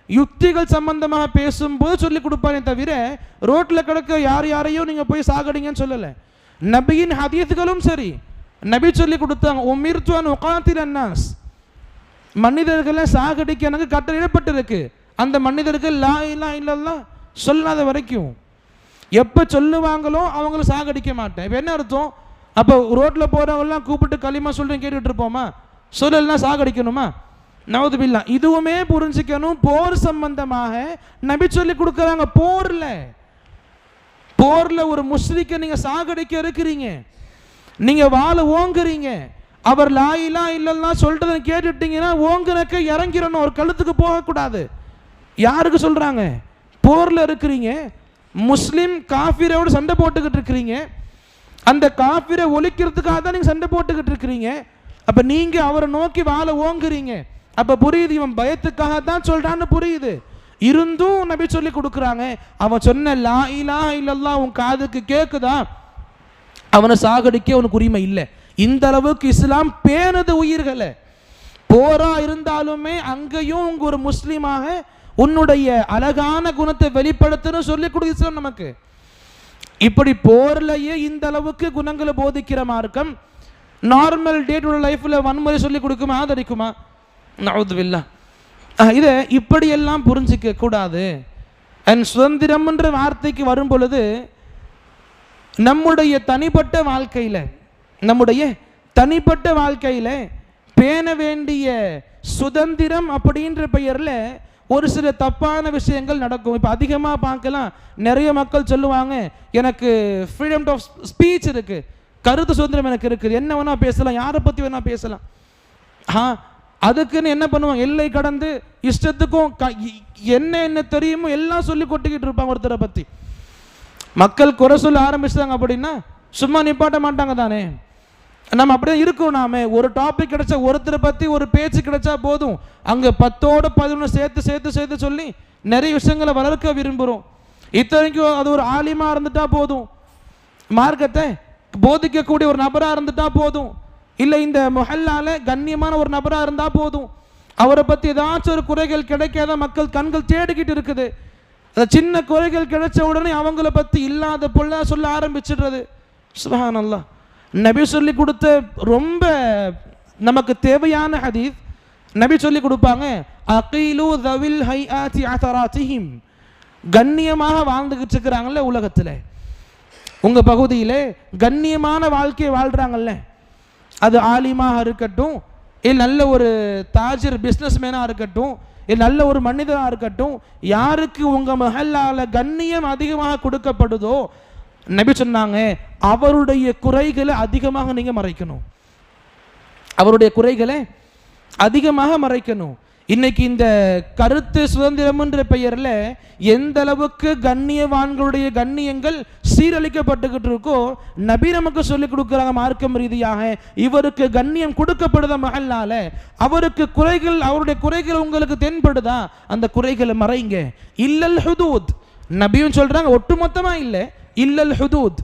யுக்திகள் சம்பந்தமாக பேசும்போது சொல்லி கொடுப்பானே தவிர ரோட்டில் கிடக்க யாரையும் நீங்கள் போய் சாகடிங்கன்னு சொல்லலை. நபியின் ஹதீஸ்களும் சரி, நபி சொல்லி கொடுத்தாங்க, உமிர்துவன் உகாத்தில் அன்னாஸ், மனிதர்களை சாகடிக்க எனக்கு கட்டளையிடப்பட்டிருக்கு. அந்த மனிதர்கள் லா இலாஹ இல்லல்லாஹ் சொல்லாத வரைக்கும் எப்போ சொல்லுவாங்களோ அவங்கள சாகடிக்க மாட்டேன். இப்போ என்ன அர்த்தம்? அப்போ ரோட்டில் போகிறவங்களாம் கூப்பிட்டு களிமா சொல்கிறேன் கேட்டுட்டு இருப்போமா? சொல்லலாம் சாகடிக்கணுமா? நவுது பில்லா. இதுவுமே புரிஞ்சுக்கணும். போர் சம்பந்தமாக நபி சொல்லி கொடுக்குறாங்க. போரில் ஒரு முஸ்லிக்கை நீங்கள் சாகடிக்க இருக்கிறீங்க, நீங்கள் வாழ ஓங்குறீங்க, அவர் லா இலாஹ இல்லல்லாஹ் சொல்றதை கேட்டுட்டீங்கன்னா ஓங்குனக்க இறங்கிறணும், ஒரு கழுத்துக்கு போகக்கூடாது. யாருக்கு சொல்கிறாங்க? போரில் இருக்கிறீங்க, முஸ்லீம் காஃபிரோடு சண்டை போட்டுக்கிட்டு இருக்கிறீங்க, அந்த காஃபிரை ஒழிக்கிறதுக்காக தான் நீங்கள் சண்டை போட்டுக்கிட்டு இருக்கிறீங்க. அப்போ நீங்கள் அவரை நோக்கி வாழ ஓங்குறீங்க. அப்போ புரியுது, இவன் பயத்துக்காக தான் சொல்கிறான்னு புரியுது. இருந்தும் நபி சொல்லி கொடுக்குறாங்க, அவன் சொன்ன லா இலாஹ இல்லல்லாஹ் உன் காதுக்கு கேட்குதா, அவனை சாகடிக்க உனக்கு உரிமை இல்லை. இந்த அளவுக்கு இஸ்லாம் பேணுது உயிர்களை. போரா இருந்தாலுமே அங்கேயும் உங்க ஒரு முஸ்லீமாக உன்னுடைய அழகான குணத்தை வெளிப்படுத்தணும் சொல்லி கொடுக்குது இஸ்லாம் நமக்கு. இப்படி போர்லையே இந்த அளவுக்கு குணங்களை போதிக்கிற மார்க்கம் நார்மல் டே டு லைஃப்ல வன்முறை சொல்லி கொடுக்குமா, ஆதரிக்குமா? நவுது பில்லாஹ். இதை இப்படியெல்லாம் புரிஞ்சிக்க கூடாது. அண்ட் சுதந்திரம் என்ற வார்த்தைக்கு வரும் பொழுது நம்முடைய தனிப்பட்ட வாழ்க்கையில் பேண வேண்டிய சுதந்திரம் அப்படின்ற பெயரில் ஒரு சில தப்பான விஷயங்கள் நடக்கும். இப்போ அதிகமாக பார்க்கலாம், நிறைய மக்கள் சொல்லுவாங்க, எனக்கு ஃப்ரீடம் ஆஃப் ஸ்பீச் இருக்குது, கருத்து சுதந்திரம் எனக்கு இருக்குது, என்ன வேணால் பேசலாம், யாரை பற்றி வேணால் பேசலாம். அதுக்குன்னு என்ன பண்ணுவாங்க, எல்லை கடந்து இஷ்டத்துக்கும் என்ன தெரியுமோ எல்லாம் சொல்லி கொட்டிக்கிட்டு இருப்பாங்க ஒருத்தரை பற்றி. மக்கள் குறை சொல்ல ஆரம்பிச்சாங்க அப்படின்னா சும்மா நிப்பாட்ட மாட்டாங்க தானே. நம்ம அப்படியே இருக்கோம். நாம ஒரு டாபிக் கிடைச்சா, ஒருத்தரை பற்றி ஒரு பேச்சு கிடைச்சா போதும், அங்கே 10ஓட 11 சேர்த்து சொல்லி நிறைய விஷயங்களை வளர்க்க விரும்புகிறோம். இத்தனைக்கும் அது ஒரு ஆலிமா இருந்துட்டா போதும், மார்க்கத்தை போதிக்கக்கூடிய ஒரு நபராக இருந்துட்டா போதும், இல்லை இந்த மொஹல்லால கண்ணியமான ஒரு நபராக இருந்தால் போதும், அவரை பற்றி ஏதாச்சும் ஒரு குறைகள் கிடைக்காத மக்கள் கண்கள் தேடிக்கிட்டு இருக்குது. அந்த சின்ன குறைகள் கிடைச்ச உடனே அவங்கள பற்றி இல்லாத பொல்லா சொல்ல ஆரம்பிச்சிடுறது. சுப்ஹானல்லாஹ். நபி சொல்லி கொடுத்த ரொம்ப நமக்கு தேவையான ஹதீஸ் நபி சொல்லி கொடுப்பாங்க, அகீலு தவில் ஹைஆத்தி அஸராத்திஹிம். கண்ணியமாக வாழ்ந்துகிட்டு இருக்கிறாங்கல்ல உலகத்தில், உங்கள் பகுதியில் கண்ணியமான வாழ்க்கையை வாழ்கிறாங்கல்ல, அது ஆலிமாக இருக்கட்டும், இல்லை நல்ல ஒரு தாஜர் பிஸ்னஸ்மேனாக இருக்கட்டும், இல்லை நல்ல ஒரு மனிதனாக இருக்கட்டும், யாருக்கு உங்கள் மஹல்லால கண்ணியம் அதிகமாக கொடுக்கப்படுதோ நபி சொன்னாங்க, அவருடைய குறைகளை அதிகமாக நீங்கள் மறைக்கணும், அவருடைய குறைகளை அதிகமாக மறைக்கணும். இன்னைக்கு இந்த கருத்து சுதந்திரம் என்ற பெயரில் எந்த அளவுக்கு கண்ணியவான்களுடைய கண்ணியங்கள் சீரழிக்கப்பட்டுக்கிட்டு இருக்கோ, நபி நமக்கு சொல்லிக் கொடுக்குறாங்க மார்க்கம் ரீதியாக, இவருக்கு கண்ணியம் கொடுக்கப்படுத மஹல்லால, அவருக்கு குறைகள், அவருடைய குறைகள் உங்களுக்கு தென்படுதா, அந்த குறைகளை மறைங்க. இல்லல் ஹுதூத், நபியும் சொல்றாங்க, ஒட்டுமொத்தமா இல்லை, இல்லல் ஹுதூத்,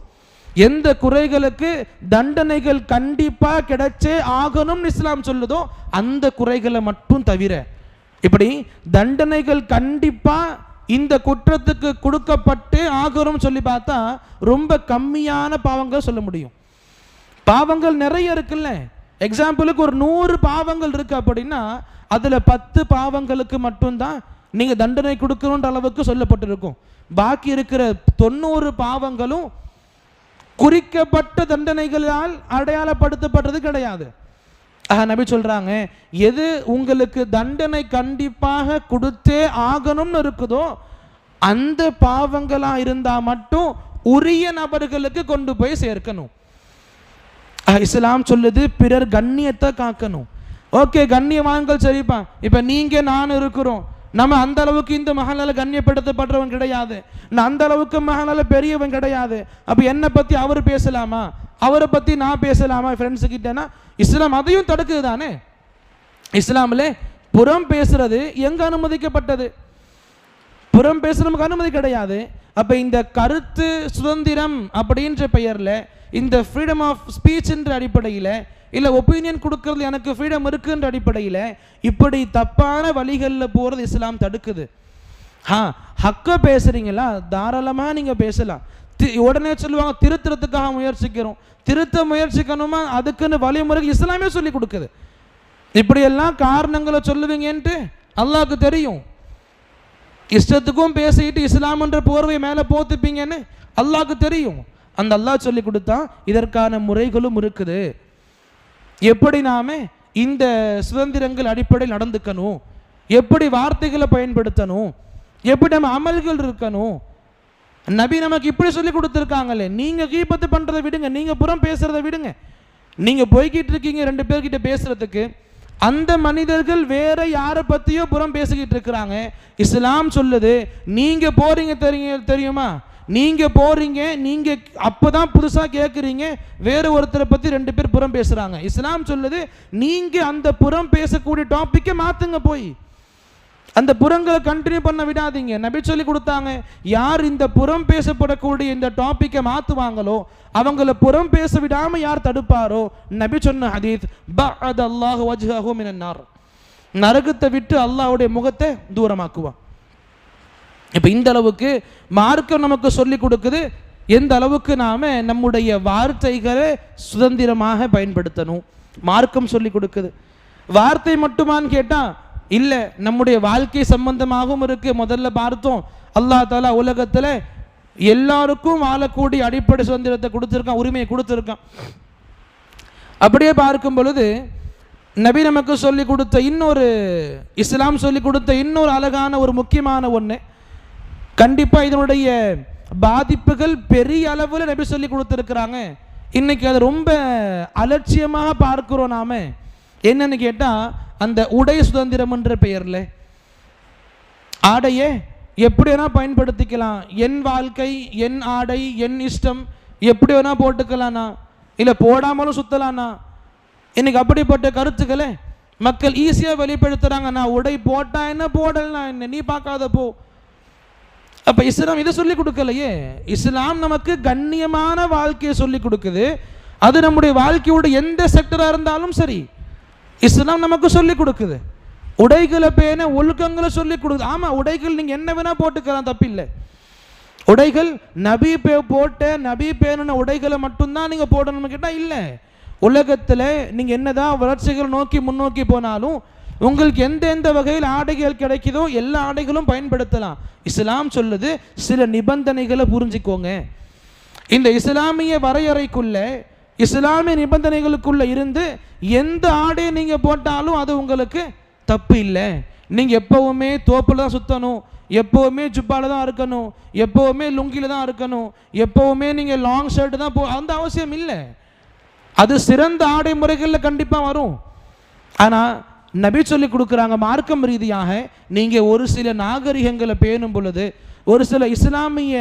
எந்த குறைகளுக்கு தண்டனைகள் கண்டிப்பா கிடைச்சே ஆகணும்னு இஸ்லாம் சொல்லுதோ அந்த குறைகளை மட்டும் தவிர, இப்படி தண்டனைகள் கண்டிப்பா இந்த குற்றத்துக்கு கொடுக்கப்பட்டு ஆகணும் சொல்லி பார்த்தா ரொம்ப கம்மியான பாவங்கள் சொல்ல முடியும். பாவங்கள் நிறைய இருக்குல்ல, எக்ஸாம்பிளுக்கு ஒரு 100 பாவங்கள் இருக்கு அப்படின்னா அதுல 10 பாவங்களுக்கு மட்டும்தான் நீங்க தண்டனை கொடுக்கணுன்ற அளவுக்கு சொல்லப்பட்டிருக்கும். பாக்கி இருக்கிற 90 பாவங்களும் குறிக்கப்பட்ட தண்டனைகளால் அடையாளப்படுத்தப்பட்டது கிடையாது. நபி சொல்றாங்க, எது உங்களுக்கு தண்டனை கண்டிப்பாக கொடுத்தே ஆகணும்னு இருக்குதோ அந்த பாவங்களா இருந்தா மட்டும் உரிய நபர்களுக்கு கொண்டு போய் சேர்க்கணும். இஸ்லாம் சொல்லுது பிறர் கண்ணியத்தை காக்கணும். ஓகே, கண்ணியவான்கள் சரிப்பா, இப்ப நீங்க நான் இருக்கிறோம், நம்ம அந்த அளவுக்கு இந்த மகளால் கண்ணியப்படுத்தப்படுறவன் கிடையாது, நான் அந்த அளவுக்கு மகளால் பெரியவன் கிடையாது, அப்போ என்னை பற்றி அவர் பேசலாமா, அவரை பற்றி நான் பேசலாமா ஃப்ரெண்ட்ஸுக்கிட்டேன்னா இஸ்லாம் அதையும் தடுக்குது தானே. இஸ்லாமில் புறம் பேசுறது எங்கே அனுமதிக்கப்பட்டது? புறம் பேச நமக்கு அனுமதி கிடையாது. அப்போ இந்த கருத்து சுதந்திரம் அப்படின்ற பெயரில், இந்த ஃப்ரீடம் ஆஃப் ஸ்பீச் என்ற அடிப்படையில், இல்லை ஒப்பீனியன் கொடுக்கறது எனக்கு ஃப்ரீடம் இருக்குன்ற அடிப்படையில் இப்படி தப்பான வழிகளில் போகிறது இஸ்லாம் தடுக்குது. ஹக்க பேசுகிறீங்களா, தாராளமாக நீங்கள் பேசலாம். உடனே சொல்லுவாங்க திருத்துறதுக்காக முயற்சிக்கிறோம், திருத்த முயற்சிக்கணுமா, அதுக்குன்னு வழிமுறை இஸ்லாமே சொல்லி கொடுக்குது. இப்படியெல்லாம் காரணங்களை சொல்லுவீங்கன்ட்டு அல்லாஹ்க்கு தெரியும். இஷ்டத்துக்கும் பேசிட்டு இஸ்லாம்ன்ற போர்வை மேலே போத்துப்பீங்கன்னு அல்லாஹ்க்கு தெரியும். அந்த அல்லாஹ் சொல்லி கொடுத்தா இதற்கான முறைகளும் இருக்குது. எப்படி நாம இந்த சுதந்திரங்கள் அடிப்படையில் நடந்துக்கணும், எப்படி வார்த்தைகளை பயன்படுத்தணும், எப்படி நம்ம அமல்கள் இருக்கணும். நபி நமக்கு இப்படி சொல்லி கொடுத்துருக்காங்களே, நீங்கள் கீபத்து பண்ணுறதை விடுங்க, நீங்கள் புறம் பேசுகிறத விடுங்க. நீங்கள் போய்கிட்டு இருக்கீங்க 2 பேர்கிட்ட பேசுகிறதுக்கு, அந்த மனிதர்கள் வேற யாரை பற்றியோ புறம் பேசிக்கிட்டு இருக்கிறாங்க. இஸ்லாம் சொல்லுது நீங்கள் போகிறீங்க தெரியுமா, நீங்கள் போகிறீங்க, நீங்கள் அப்போ தான் புதுசாக கேட்குறீங்க, வேறு ஒருத்தரை பற்றி 2 பேர் புறம் பேசுகிறாங்க. இஸ்லாம் சொல்லுது நீங்கள் அந்த புறம் பேசக்கூடிய டாப்பிக்கை மாற்றுங்க, போய் அந்த புறங்களை கண்டினியூ பண்ண விடாதீங்க. நபி சொல்லி கொடுத்தாங்க, யார் இந்த புறம் பேசப்படக்கூடிய இந்த டாப்பிக்கை மாற்றுவாங்களோ அவங்கள புறம் பேச விடாமல் யார் தடுப்பாரோ, நபி சொன்ன ஹதீஸ் பஅத அல்லாஹு வஜ்ஹஹு மினன் நார், நரகத்தை விட்டு அல்லாஹ்வுடைய முகத்தை தூரமாக்குவான். இப்போ இந்த அளவுக்கு மார்க்கம் நமக்கு சொல்லி கொடுக்குது எந்த அளவுக்கு நாம் நம்முடைய வார்த்தைகளை சுதந்திரமாக பயன்படுத்தணும். மார்க்கம் சொல்லி கொடுக்குது. வார்த்தை மட்டுமான்னு கேட்டால் இல்லை, நம்முடைய வாழ்க்கை சம்பந்தமாகவும் இருக்குது. முதல்ல பார்த்தோம், அல்லாஹ் தஆலா உலகத்தில் எல்லாருக்கும் வாழக்கூடிய அடிப்படை சுதந்திரத்தை கொடுத்துருக்கான், உரிமையை கொடுத்துருக்கான். அப்படியே பார்க்கும் பொழுது நபி நமக்கு சொல்லி கொடுத்த இன்னொரு, இஸ்லாம் சொல்லி கொடுத்த இன்னொரு அழகான ஒரு முக்கியமான ஒன்று, கண்டிப்பாக இதனுடைய பாதிப்புகள் பெரிய அளவில் நபி சொல்லி கொடுத்துருக்குறாங்க. இன்னைக்கு அது ரொம்ப அலட்சியமாக பார்க்கிறோம் நாம. என்னன்னு கேட்டால், அந்த உடை சுதந்திரம் என்ற பெயரில் ஆடையை எப்படி வேணா பயன்படுத்திக்கலாம், என் வாழ்க்கை என் ஆடை என் இஷ்டம், எப்படி வேணா போட்டுக்கலாம்னா, இல்லை போடாமலும் சுத்தலாம்னா. இன்னைக்கு அப்படிப்பட்ட கருத்துக்களை மக்கள் ஈஸியாக வெளிப்படுத்துகிறாங்க. நான் உடை போட்டா என்ன போடலனா என்ன, நீ பார்க்காத போ. அப்போ இஸ்லாம் இதை சொல்லி கொடுக்கலையே. இஸ்லாம் நமக்கு கண்ணியமான வாழ்க்கையை சொல்லி கொடுக்குது. அது நம்முடைய வாழ்க்கையோட எந்த செக்டராக இருந்தாலும் சரி இஸ்லாம் நமக்கு சொல்லி கொடுக்குது. உடைகளை பேண ஒழுக்கங்களை சொல்லி கொடுக்குது. ஆமாம், உடைகள் நீங்கள் என்ன வேணால் போட்டுக்கலாம், தப்பில்லை. உடைகள் நபி போட்ட நபி பேணுன உடைகளை மட்டும்தான் நீங்கள் போடணும்னு கேட்டால் இல்லை. உலகத்தில் நீங்கள் என்னதான் வளர்ச்சிகள் நோக்கி முன்னோக்கி போனாலும் உங்களுக்கு எந்த வகையில் ஆடைகள் கிடைக்குதோ எல்லா ஆடைகளும் பயன்படுத்தலாம். இஸ்லாம் சொல்லுது சில நிபந்தனைகளை புரிஞ்சுக்கோங்க. இந்த இஸ்லாமிய வரையறைக்குள்ள, இஸ்லாமிய நிபந்தனைகளுக்குள்ள இருந்து எந்த ஆடையை நீங்கள் போட்டாலும் அது உங்களுக்கு தப்பு இல்லை. நீங்கள் எப்போவுமே தோப்பில் தான் சுற்றணும், எப்போவுமே ஜுப்பாவில் தான் இருக்கணும், எப்போவுமே லுங்கியில் தான் இருக்கணும், எப்போவுமே நீங்கள் லாங் ஷர்ட் தான் அந்த அவசியம் இல்லை. அது சிறந்த ஆடை முறைகளில் கண்டிப்பாக வரும். ஆனால் நபி சொல்லி கொடுக்குறாங்க, மார்க்கம் ரீதியாக நீங்கள் ஒரு சில நாகரிகங்களை பேணும் பொழுது, ஒரு சில இஸ்லாமிய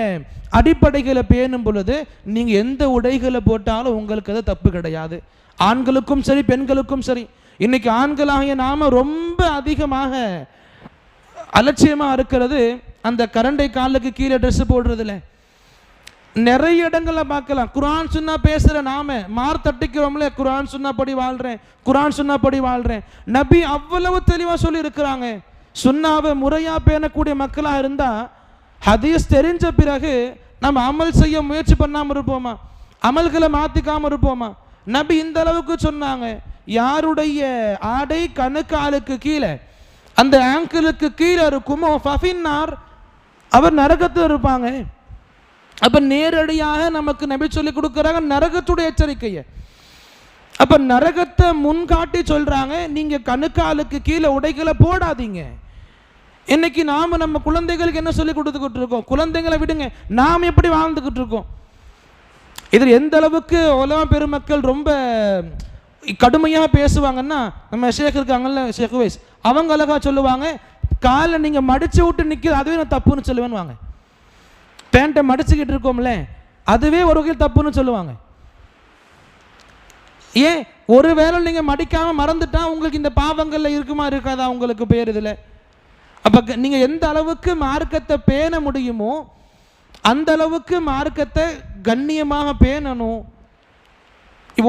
அடிப்படைகளை பேணும் பொழுது நீங்கள் எந்த உடைகளை போட்டாலும் உங்களுக்கு அது தப்பு கிடையாது. ஆண்களுக்கும் சரி பெண்களுக்கும் சரி. இன்னைக்கு ஆண்களாகிய நாம் ரொம்ப அதிகமாக அலட்சியமாக இருக்கிறது அந்த கரண்டை காலுக்கு கீழே ட்ரெஸ் போடுறதுல. நிறைய இடங்களில் பார்க்கலாம். குர்ஆன் சுன்னா பேசுகிற நாம மார் தட்டிக்கிறோம்ல, குர்ஆன் சுன்னா படி வாழ்கிறேன், குர்ஆன் சுன்னா படி வாழ்கிறேன். நபி அவ்வளவு தெளிவாக சொல்லி இருக்கிறாங்க. சுன்னாவை முறையாக பேணக்கூடிய மக்களாக இருந்தால் ஹதீஸ் தெரிஞ்ச பிறகு நம்ம அமல் செய்ய முயற்சி பண்ணாமல் இருப்போமா, அமல்களை மாற்றிக்காமல் இருப்போமா? நபி இந்த அளவுக்கு சொன்னாங்க, யாருடைய ஆடை கணுக்காலுக்கு கீழே அந்த ஆங்கிளுக்கு கீழே இருக்குமோ ஃபஃபின்னார், அவர் நரகத்தில் இருப்பாங்க. அப்போ நேரடியாக நமக்கு நபி சொல்லி கொடுக்குறாங்க நரகத்துடைய எச்சரிக்கையை. அப்போ நரகத்தை முன்காட்டி சொல்கிறாங்க, நீங்கள் கணுக்காலுக்கு கீழே உடைகளை போடாதீங்க. இன்னைக்கு நாம் நம்ம குழந்தைகளுக்கு என்ன சொல்லி கொடுத்துக்கிட்டு இருக்கோம்? குழந்தைங்களை விடுங்க, நாம் எப்படி வாழ்ந்துக்கிட்டு இருக்கோம்? இதில் எந்த அளவுக்கு உலமா பெருமக்கள் ரொம்ப கடுமையாக பேசுவாங்கன்னா, நம்ம ஷேக் இருக்காங்கல்ல, ஷேக் வைஸ், அவங்க அழகாக சொல்லுவாங்க, காலை நீங்கள் மடிச்சு விட்டு நிற்கிறது அதுவே நான் தப்புன்னு சொல்லுவேன்னு வாங்க. பேண்ட்டை மடிச்சுக்கிட்டு இருக்கோம்ல அதுவே ஒரு வகையில் தப்புன்னு சொல்லுவாங்க. ஏன் ஒரு வேளை நீங்கள் மடிக்காமல் மறந்துட்டா உங்களுக்கு இந்த பாவங்களில் இருக்குமா இருக்காதா உங்களுக்கு பேர் இதில்? அப்போ நீங்கள் எந்த அளவுக்கு மார்க்கத்தை பேண முடியுமோ அந்த அளவுக்கு மார்க்கத்தை கண்ணியமாக பேணணும்.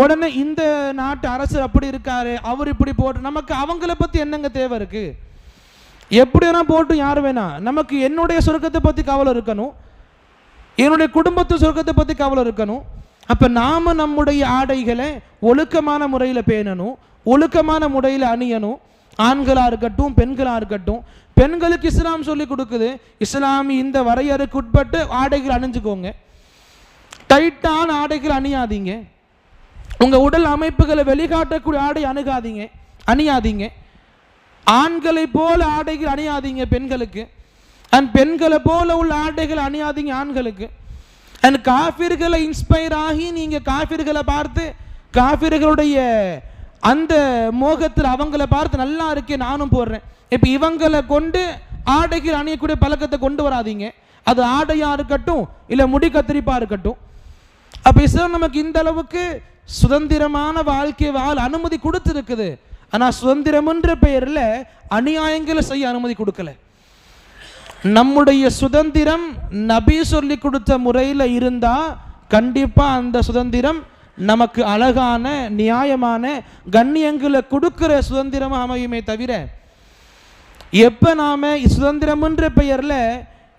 உடனே இந்த நாட்டு அரசர் அப்படி இருக்காரு, அவர் இப்படி போட்டு நமக்கு அவங்கள பற்றி என்னங்க தேவை இருக்கு? எப்படி வேணா போட்டு யார் வேணா, நமக்கு என்னுடைய சொர்க்கத்தை பற்றி கவலை இருக்கணும், என்னுடைய குடும்பத்து சொர்க்கத்தை பற்றி கவலை இருக்கணும். அப்போ நாம் நம்முடைய ஆடைகளை ஒழுக்கமான முறையில் பேணணும், ஒழுக்கமான முறையில் அணியணும். ஆண்களாக இருக்கட்டும் பெண்களாக இருக்கட்டும். பெண்களுக்கு இஸ்லாம் சொல்லி கொடுக்குது, இஸ்லாமி இந்த வரையறைக்கு உட்பட்டு ஆடைகள் அணிஞ்சுக்கோங்க, டைட்டான ஆடைகள் அணியாதீங்க, உங்கள் உடல் அமைப்புகளை வெளிக்காட்டக்கூடிய ஆடை அணியாதீங்க, ஆண்களை போல ஆடைகள் அணியாதீங்க பெண்களுக்கு, அண்ட் பெண்களை போல உள்ள ஆடைகள் அணியாதீங்க ஆண்களுக்கு. அண்ட் காஃபிர்களை இன்ஸ்பயர் ஆகி நீங்கள் காஃபிர்களை பார்த்து காஃபிர்களுடைய அந்த மோகத்தில் அவங்கள பார்த்து நல்லா இருக்கே நானும் போடுறேன், இப்போ இவங்களை கொண்டு ஆடைகள் அணியக்கூடிய பழக்கத்தை கொண்டு வராதீங்க. அது ஆடையாக இருக்கட்டும் இல்லை முடி கத்திரிப்பாக இருக்கட்டும். அப்போ இஸ்லாம் நமக்கு இந்த அளவுக்கு சுதந்திரமான வாழ்க்கையை வாழ அனுமதி கொடுத்துருக்குது. ஆனால் சுதந்திரம்ன்ற பெயரில் அநியாயங்களை செய்ய அனுமதி கொடுக்கல. நம்முடைய சுதந்திரம் நபி சொல்லி கொடுத்த முறையில் இருந்தால் கண்டிப்பாக அந்த சுதந்திரம் நமக்கு அழகான நியாயமான கண்ணியங்களை கொடுக்கிற சுதந்திரமாக அமையுமே தவிர, எப்போ நாம் சுதந்திரம்ன்ற பெயரில்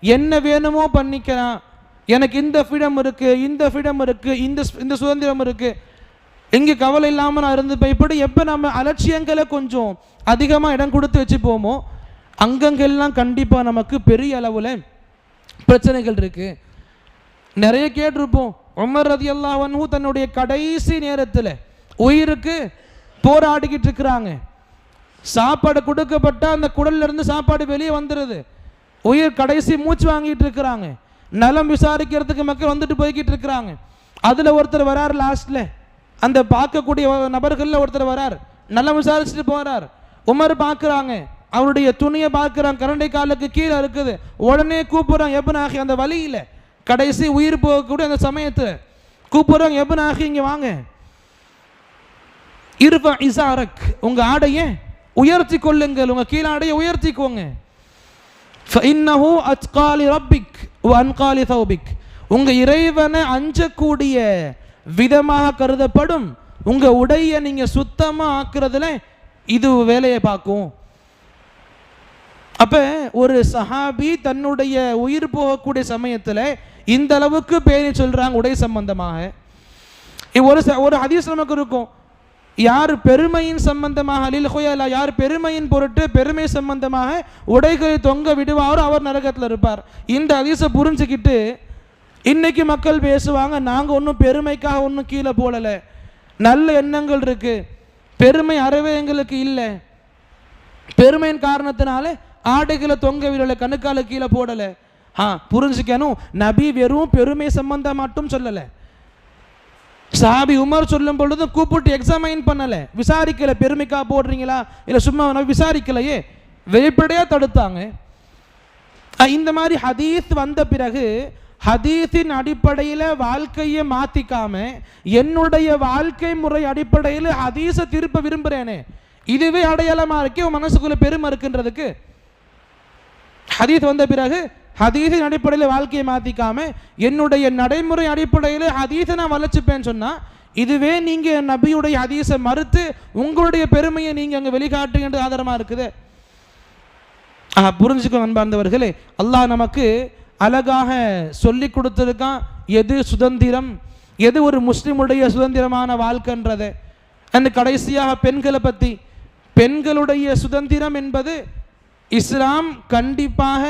என்ன வேணுமோ பண்ணிக்கலாம், எனக்கு இந்த ஃப்ரீடம் இருக்குது, இந்த ஃப்ரீடம் இருக்குது, இந்த சுதந்திரம் இருக்குது, இங்கே கவலை இல்லாமல் நான் இருந்து இப்படி எப்போ நம்ம அலட்சியங்களை கொஞ்சம் அதிகமாக இடம் கொடுத்து வச்சுப்போமோ அங்கங்கெல்லாம் கண்டிப்பாக நமக்கு பெரிய அளவில் பிரச்சனைகள் இருக்குது. நிறைய கேட்டிருப்போம், உமர் ரலியல்லாஹு அன்ஹு தன்னுடைய கடைசி நேரத்தில் உயிருக்கு போராடிக்கிட்டு இருக்கிறாங்க. சாப்பாடு கொடுக்கப்பட்ட அந்த குடல்லிருந்து சாப்பாடு வெளியே வந்துடுது, உயிர் கடைசி மூச்சு வாங்கிட்டு இருக்கிறாங்க, நலம் விசாரிக்கிறதுக்கு மக்கள் வந்துட்டு போய்கிட்டு இருக்கிறாங்க. அதில் ஒருத்தர் வரார், லாஸ்ட்டில் அந்த பார்க்கக்கூடிய நபர்களில் ஒருத்தர் வரார், நலம் விசாரிச்சுட்டு போகிறார். உமர் பார்க்குறாங்க, அவருடைய துணியை பார்க்குறாங்க, கரண்டை காலுக்கு கீழே இருக்குது. உடனே கூப்பிட்றாங்க, எப்னாகி அந்த வழியில் கடைசி உயிர் போகக்கூடிய அந்த சமயத்தில் கூப்பிட்றாங்க, எப்னாகி இங்கே வாங்க, இர்ஃபா இஸாரக், உங்கள் ஆடையை உயர்த்தி கொள்ளுங்கள், உங்கள் கீழாடையை உயர்த்திக்கோங்க. ஃபஇன்னஹு அத்கா லிரப்பிக் வ அன்கா லிதௌபிக், உங்கள் இறைவனை அஞ்சக்கூடிய விதமாக கருதப்படும் உங்கள் உடையை நீங்கள் சுத்தமாக ஆக்குறதுல இது வேலையை பார்க்கும். அப்போ ஒரு சஹாபி தன்னுடைய உயிர் போகக்கூடிய சமயத்தில் இந்த அளவுக்கு பேணி சொல்கிறாங்க உடை சம்பந்தமாக. ஒரு ஹதீஸ் நமக்கு இருக்கும், யார் பெருமையின் சம்பந்தமாக அலில் ஹுயலா, யார் பெருமையின் பொருட்டு பெருமை சம்பந்தமாக உடைகளை தொங்க விடுவாரோ அவர் நரகத்தில் இருப்பார். இந்த ஹதீஸை புரிஞ்சுக்கிட்டு இன்னைக்கு மக்கள் பேசுவாங்க, நாங்கள் ஒன்றும் பெருமைக்காக ஒன்றும் கீழே போடலை, நல்ல எண்ணங்கள் இருக்குது, பெருமை அறவே எங்களுக்கு இல்லை, பெருமையின் காரணத்தினால ஆடைகளை தொங்க விடலை, கணுக்கால கீழே போடலை. புரிஞ்சுக்கணும், நபி வெறும் பெருமை சம்பந்தம் மட்டும் சொல்லலை. சஹாபி உமர் சொல்லும் பொழுது கூப்பிட்டு எக்ஸாமைன் பண்ணலை, விசாரிக்கலை, பெருமைக்கா போடுறீங்களா இல்லை சும்மா விசாரிக்கலையே, வெளிப்படையாக தடுத்தாங்க. இந்த மாதிரி ஹதீஸ் வந்த பிறகு ஹதீஸின் அடிப்படையில் வாழ்க்கையை மாற்றிக்காம என்னுடைய வாழ்க்கை முறை அடிப்படையில் ஹதீஸை திருப்ப விரும்புகிறேனே, இதுவே அடையாளமாக இருக்கே உன் மனசுக்குள்ள பெருமை இருக்குன்றதுக்கு. ஹதீஸ் வந்த பிறகு ஹதீஸின் அடிப்படையில் வாழ்க்கையை மாற்றிக்காம என்னுடைய நடைமுறை அடிப்படையில் ஹதீஸை நான் வளர்ச்சிப்பேன்னு சொன்னால் இதுவே நீங்கள் நபியுடைய ஹதீஸை மறுத்து உங்களுடைய பெருமையை நீங்கள் அங்கே வெளிக்காட்டுகின்ற ஆதாரமாக இருக்குது. புரிஞ்சுக்கோ அன்பார்ந்தவர்களே, அல்லாஹ் நமக்கு அழகாக சொல்லி கொடுத்துருக்கான் எது சுதந்திரம், எது ஒரு முஸ்லிமுடைய சுதந்திரமான வாழ்க்கைன்றது. அந்த கடைசியாக பெண்களை பற்றி, பெண்களுடைய சுதந்திரம் என்பது இஸ்லாம் கண்டிப்பாக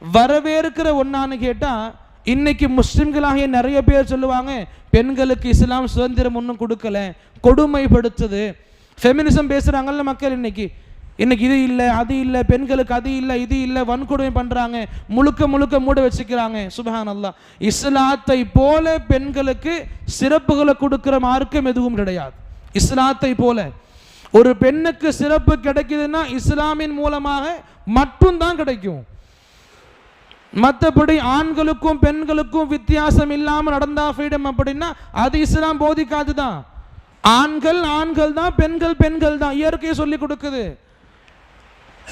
வரவேற்கிற ஒன்றான்னு கேட்டால் இன்னைக்கு முஸ்லிம்களாகிய நிறைய பேர் சொல்லுவாங்க பெண்களுக்கு இஸ்லாம் சுதந்திரம் ஒன்றும் கொடுக்கல, கொடுமைப்படுத்துது, ஃபெமினிசம் பேசுகிறாங்கல்ல மக்கள். இன்னைக்கு இது இல்லை அது இல்லை, பெண்களுக்கு அது இல்லை இது இல்லை, வன்கொடுமை பண்ணுறாங்க, முழுக்க மூட வச்சுக்கிறாங்க. சுப்ஹானல்லாஹ், இஸ்லாத்தை போல பெண்களுக்கு சிறப்புகளை கொடுக்குற மார்க்கம் எதுவும் கிடையாது. இஸ்லாத்தை போல ஒரு பெண்ணுக்கு சிறப்பு கிடைக்குதுன்னா இஸ்லாமின் மூலமாக மட்டும்தான் கிடைக்கும். மற்றபடி ஆண்களுக்கும் பெண்களுக்கும் வித்தியாசம் இல்லாமல் நடந்தா ஃப்ரீடம் அப்படின்னா அது இஸ்லாம் போதிக்காது தான். ஆண்கள் ஆண்கள் தான், பெண்கள் பெண்கள் தான், இயற்கையை சொல்லி கொடுக்குது.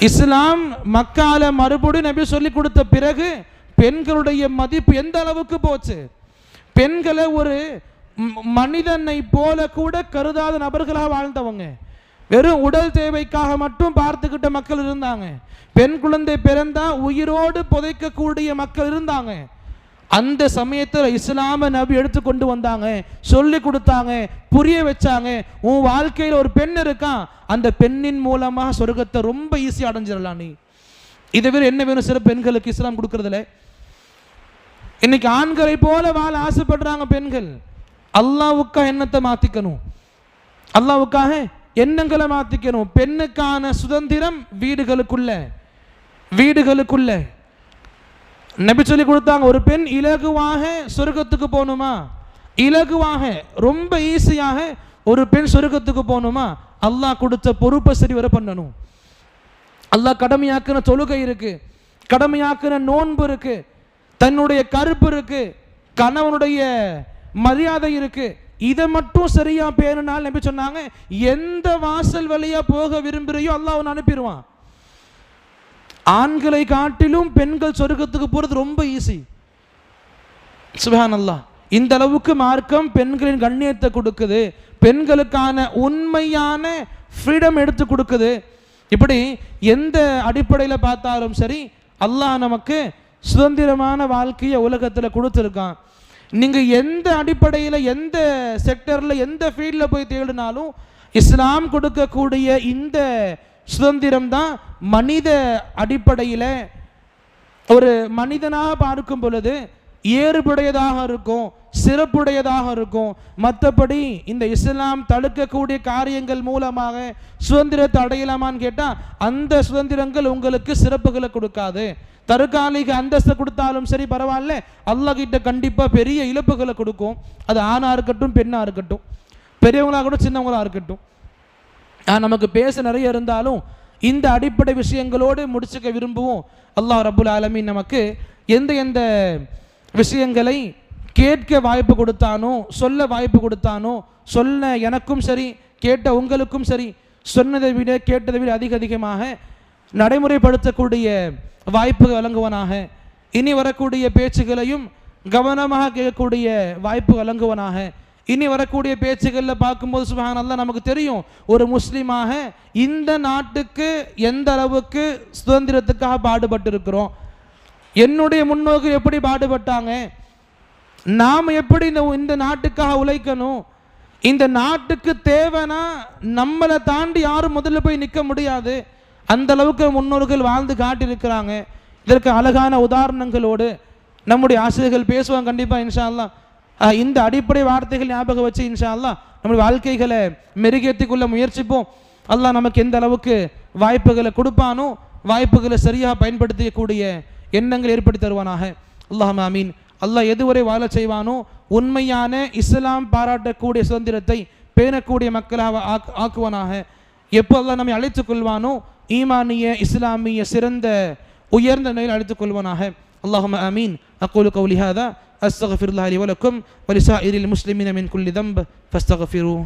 இஸ்லாம் மக்கால மறுபடியும் நபி சொல்லி கொடுத்த பிறகு பெண்களுடைய மதிப்பு எந்த அளவுக்கு போச்சு. பெண்களை ஒரு மனிதனை போல கூட கருதாத நபர்களாக வாழ்ந்தவங்க, வெறும் உடல் தேவைக்காக மட்டும் பார்த்துக்கிட்ட மக்கள் இருந்தாங்க. பெண் குழந்தை பிறந்தா உயிரோடு புதைக்கக்கூடிய மக்கள் இருந்தாங்க. அந்த சமயத்தில் இஸ்லாம நபி எடுத்து கொண்டு வந்தாங்க, சொல்லி கொடுத்தாங்க, புரிய வச்சாங்க. உன் வாழ்க்கையில் ஒரு பெண் இருக்கான், அந்த பெண்ணின் மூலமாக சொர்க்கத்தை ரொம்ப ஈஸியாக அடைஞ்சிடலாம். நீ இதை வேறு என்ன வேணும் சில பெண்களுக்கு இஸ்லாம் கொடுக்கறதுல. இன்னைக்கு ஆண்களை போல வாழ ஆசைப்படுறாங்க பெண்கள். அல்லாவுக்காக எண்ணத்தை மாற்றிக்கணும், அல்லாவுக்காக எண்ணங்களை மாற்றிக்கணும். பெண்ணுக்கான சுதந்திரம் வீடுகளுக்குள்ள நபி சொல்லி கொடுத்தாங்க. ஒரு பெண் இலகுவாக சொர்க்கத்துக்கு போகணுமா, இலகுவாக ரொம்ப ஈஸியாக ஒரு பெண் சொர்க்கத்துக்கு போகணுமா, அல்லாஹ் கொடுத்த பொறுப்பை சரி வர பண்ணணும். அல்லாஹ் கடமையாக்குன தொழுகை இருக்கு, கடமையாக்குன நோன்பு இருக்கு, தன்னுடைய கருப்பு இருக்கு, கணவனுடைய மரியாதை இருக்கு. இதை மட்டும் சரியா பேணுனால் நபி சொன்னாங்க, எந்த வாசல் வழியா போக விரும்புறியோ அல்லாஹ் அவனை அனுப்பிடுவான். ஆண்களை காட்டிலும் பெண்கள் சொர்க்கத்துக்கு போறது ரொம்ப ஈஸி. சுப்ஹானல்லாஹ். இந்த அளவுக்கு மார்க்கம் பெண்களின் கண்ணியத்தை கொடுக்குது, பெண்களுக்கான உண்மையான ஃப்ரீடம் எடுத்து கொடுக்குது. இப்படி எந்த அடிப்படையில் பார்த்தாலும் சரி அல்லாஹ் நமக்கு சுதந்திரமான வாழ்க்கையை உலகத்தில் கொடுத்துருக்கான். நீங்கள் எந்த அடிப்படையில், எந்த செக்டரில், எந்த ஃபீல்டில் போய் தேடினாலும் இஸ்லாம் கொடுக்கக்கூடிய இந்த சுதந்திரம் தான் மனித அடிப்படையில் ஒரு மனிதனாக பார்க்கும் பொழுது ஏறுபடையதாக இருக்கும், சிறப்புடையதாக இருக்கும். மற்றபடி இந்த இஸ்லாம் தடுக்கக்கூடிய காரியங்கள் மூலமாக சுதந்திரத்தை அடையலாமான்னு கேட்டால் அந்த சுதந்திரங்கள் உங்களுக்கு சிறப்புகளை கொடுக்காது. தற்காலிக அந்தஸ்தை கொடுத்தாலும் சரி பரவாயில்ல, அல்லாஹ் கிட்ட கண்டிப்பாக பெரிய இழப்புகளை கொடுக்கும். அது ஆணாக இருக்கட்டும், பெண்ணாக இருக்கட்டும், பெரியவங்களாக இருக்கட்டும், சின்னவங்களாக இருக்கட்டும். நமக்கு பேச நிறைய இருந்தாலும் இந்த அடிப்படை விஷயங்களோடு முடிச்சுக்க விரும்புவோம். அல்லாஹ் ரப்புல் ஆலமீன் நமக்கு எந்த எந்த விஷயங்களை கேட்க வாய்ப்பு கொடுத்தானோ, சொல்ல வாய்ப்பு கொடுத்தானோ, சொல்ல எனக்கும் சரி, கேட்ட உங்களுக்கும் சரி, சொன்னதை விட கேட்டதை விட அதிகமாக நடைமுறைப்படுத்தக்கூடிய வாய்ப்பு வழங்குவனாக, இனி வரக்கூடிய பேச்சுகளையும் கவனமாக கேட்கக்கூடிய வாய்ப்பு வழங்குவனாக. இனி வரக்கூடிய பேச்சுகளில் பார்க்கும்போது சுப்ஹானல்லாஹ் நமக்கு தெரியும், ஒரு முஸ்லீமாக இந்த நாட்டுக்கு எந்த அளவுக்கு சுதந்திரத்துக்காக பாடுபட்டு இருக்கிறோம், என்னுடைய முன்னோர்கள் எப்படி பாடுபட்டாங்க, நாம் எப்படி இந்த நாட்டுக்காக உழைக்கணும், இந்த நாட்டுக்கு தேவைன்னா நம்மளை தாண்டி யாரும் முதல்ல போய் நிற்க முடியாது, அந்த அளவுக்கு முன்னோர்கள் வாழ்ந்து காட்டியிருக்கிறாங்க. இதற்கு அழகான உதாரணங்களோடு நம்முடைய ஆசிரியர்கள் பேசுவாங்க கண்டிப்பாக இன்ஷா அல்லாஹ். இந்த அடிப்படை வார்த்தைகள் ஞாபகம் வச்சு இன்ஷா அல்லாஹ் நம்முடைய வாழ்க்கைகளை மெருகேற்றிக் கொள்ள முயற்சிப்போம். அல்லாஹ் நமக்கு எந்த அளவுக்கு வாய்ப்புகளை கொடுப்பானோ வாய்ப்புகளை சரியாக பயன்படுத்தக்கூடிய எண்ணங்கள் ஏற்படுத்தி தருவானாக. அல்லாஹ் ஆமீன். அல்லாஹ் எதுவரை வாழ செய்வானோ உண்மையான இஸ்லாம் பாராட்டக்கூடிய சுதந்திரத்தை பேணக்கூடிய மக்களாக ஆக்குவானாக. எப்போ அல்லாஹ் நம்மை அழைத்துக் கொள்வானோ ஈமானிய இஸ்லாமிய சிறந்த உயர்ந்த நிலையில் அழைத்துக் கொள்வானாக. அல்லாஹும்ம ஆமீன். அக்கூலு கௌலி ஹாதா அஸ்தக்ஃபிருல்லாஹி லி வ லக்கும் வ லிஸாயிரில் முஸ்லிமீன மின் குல்லி தம்ப் ஃபஸ்தக்ஃபிரூஹ்.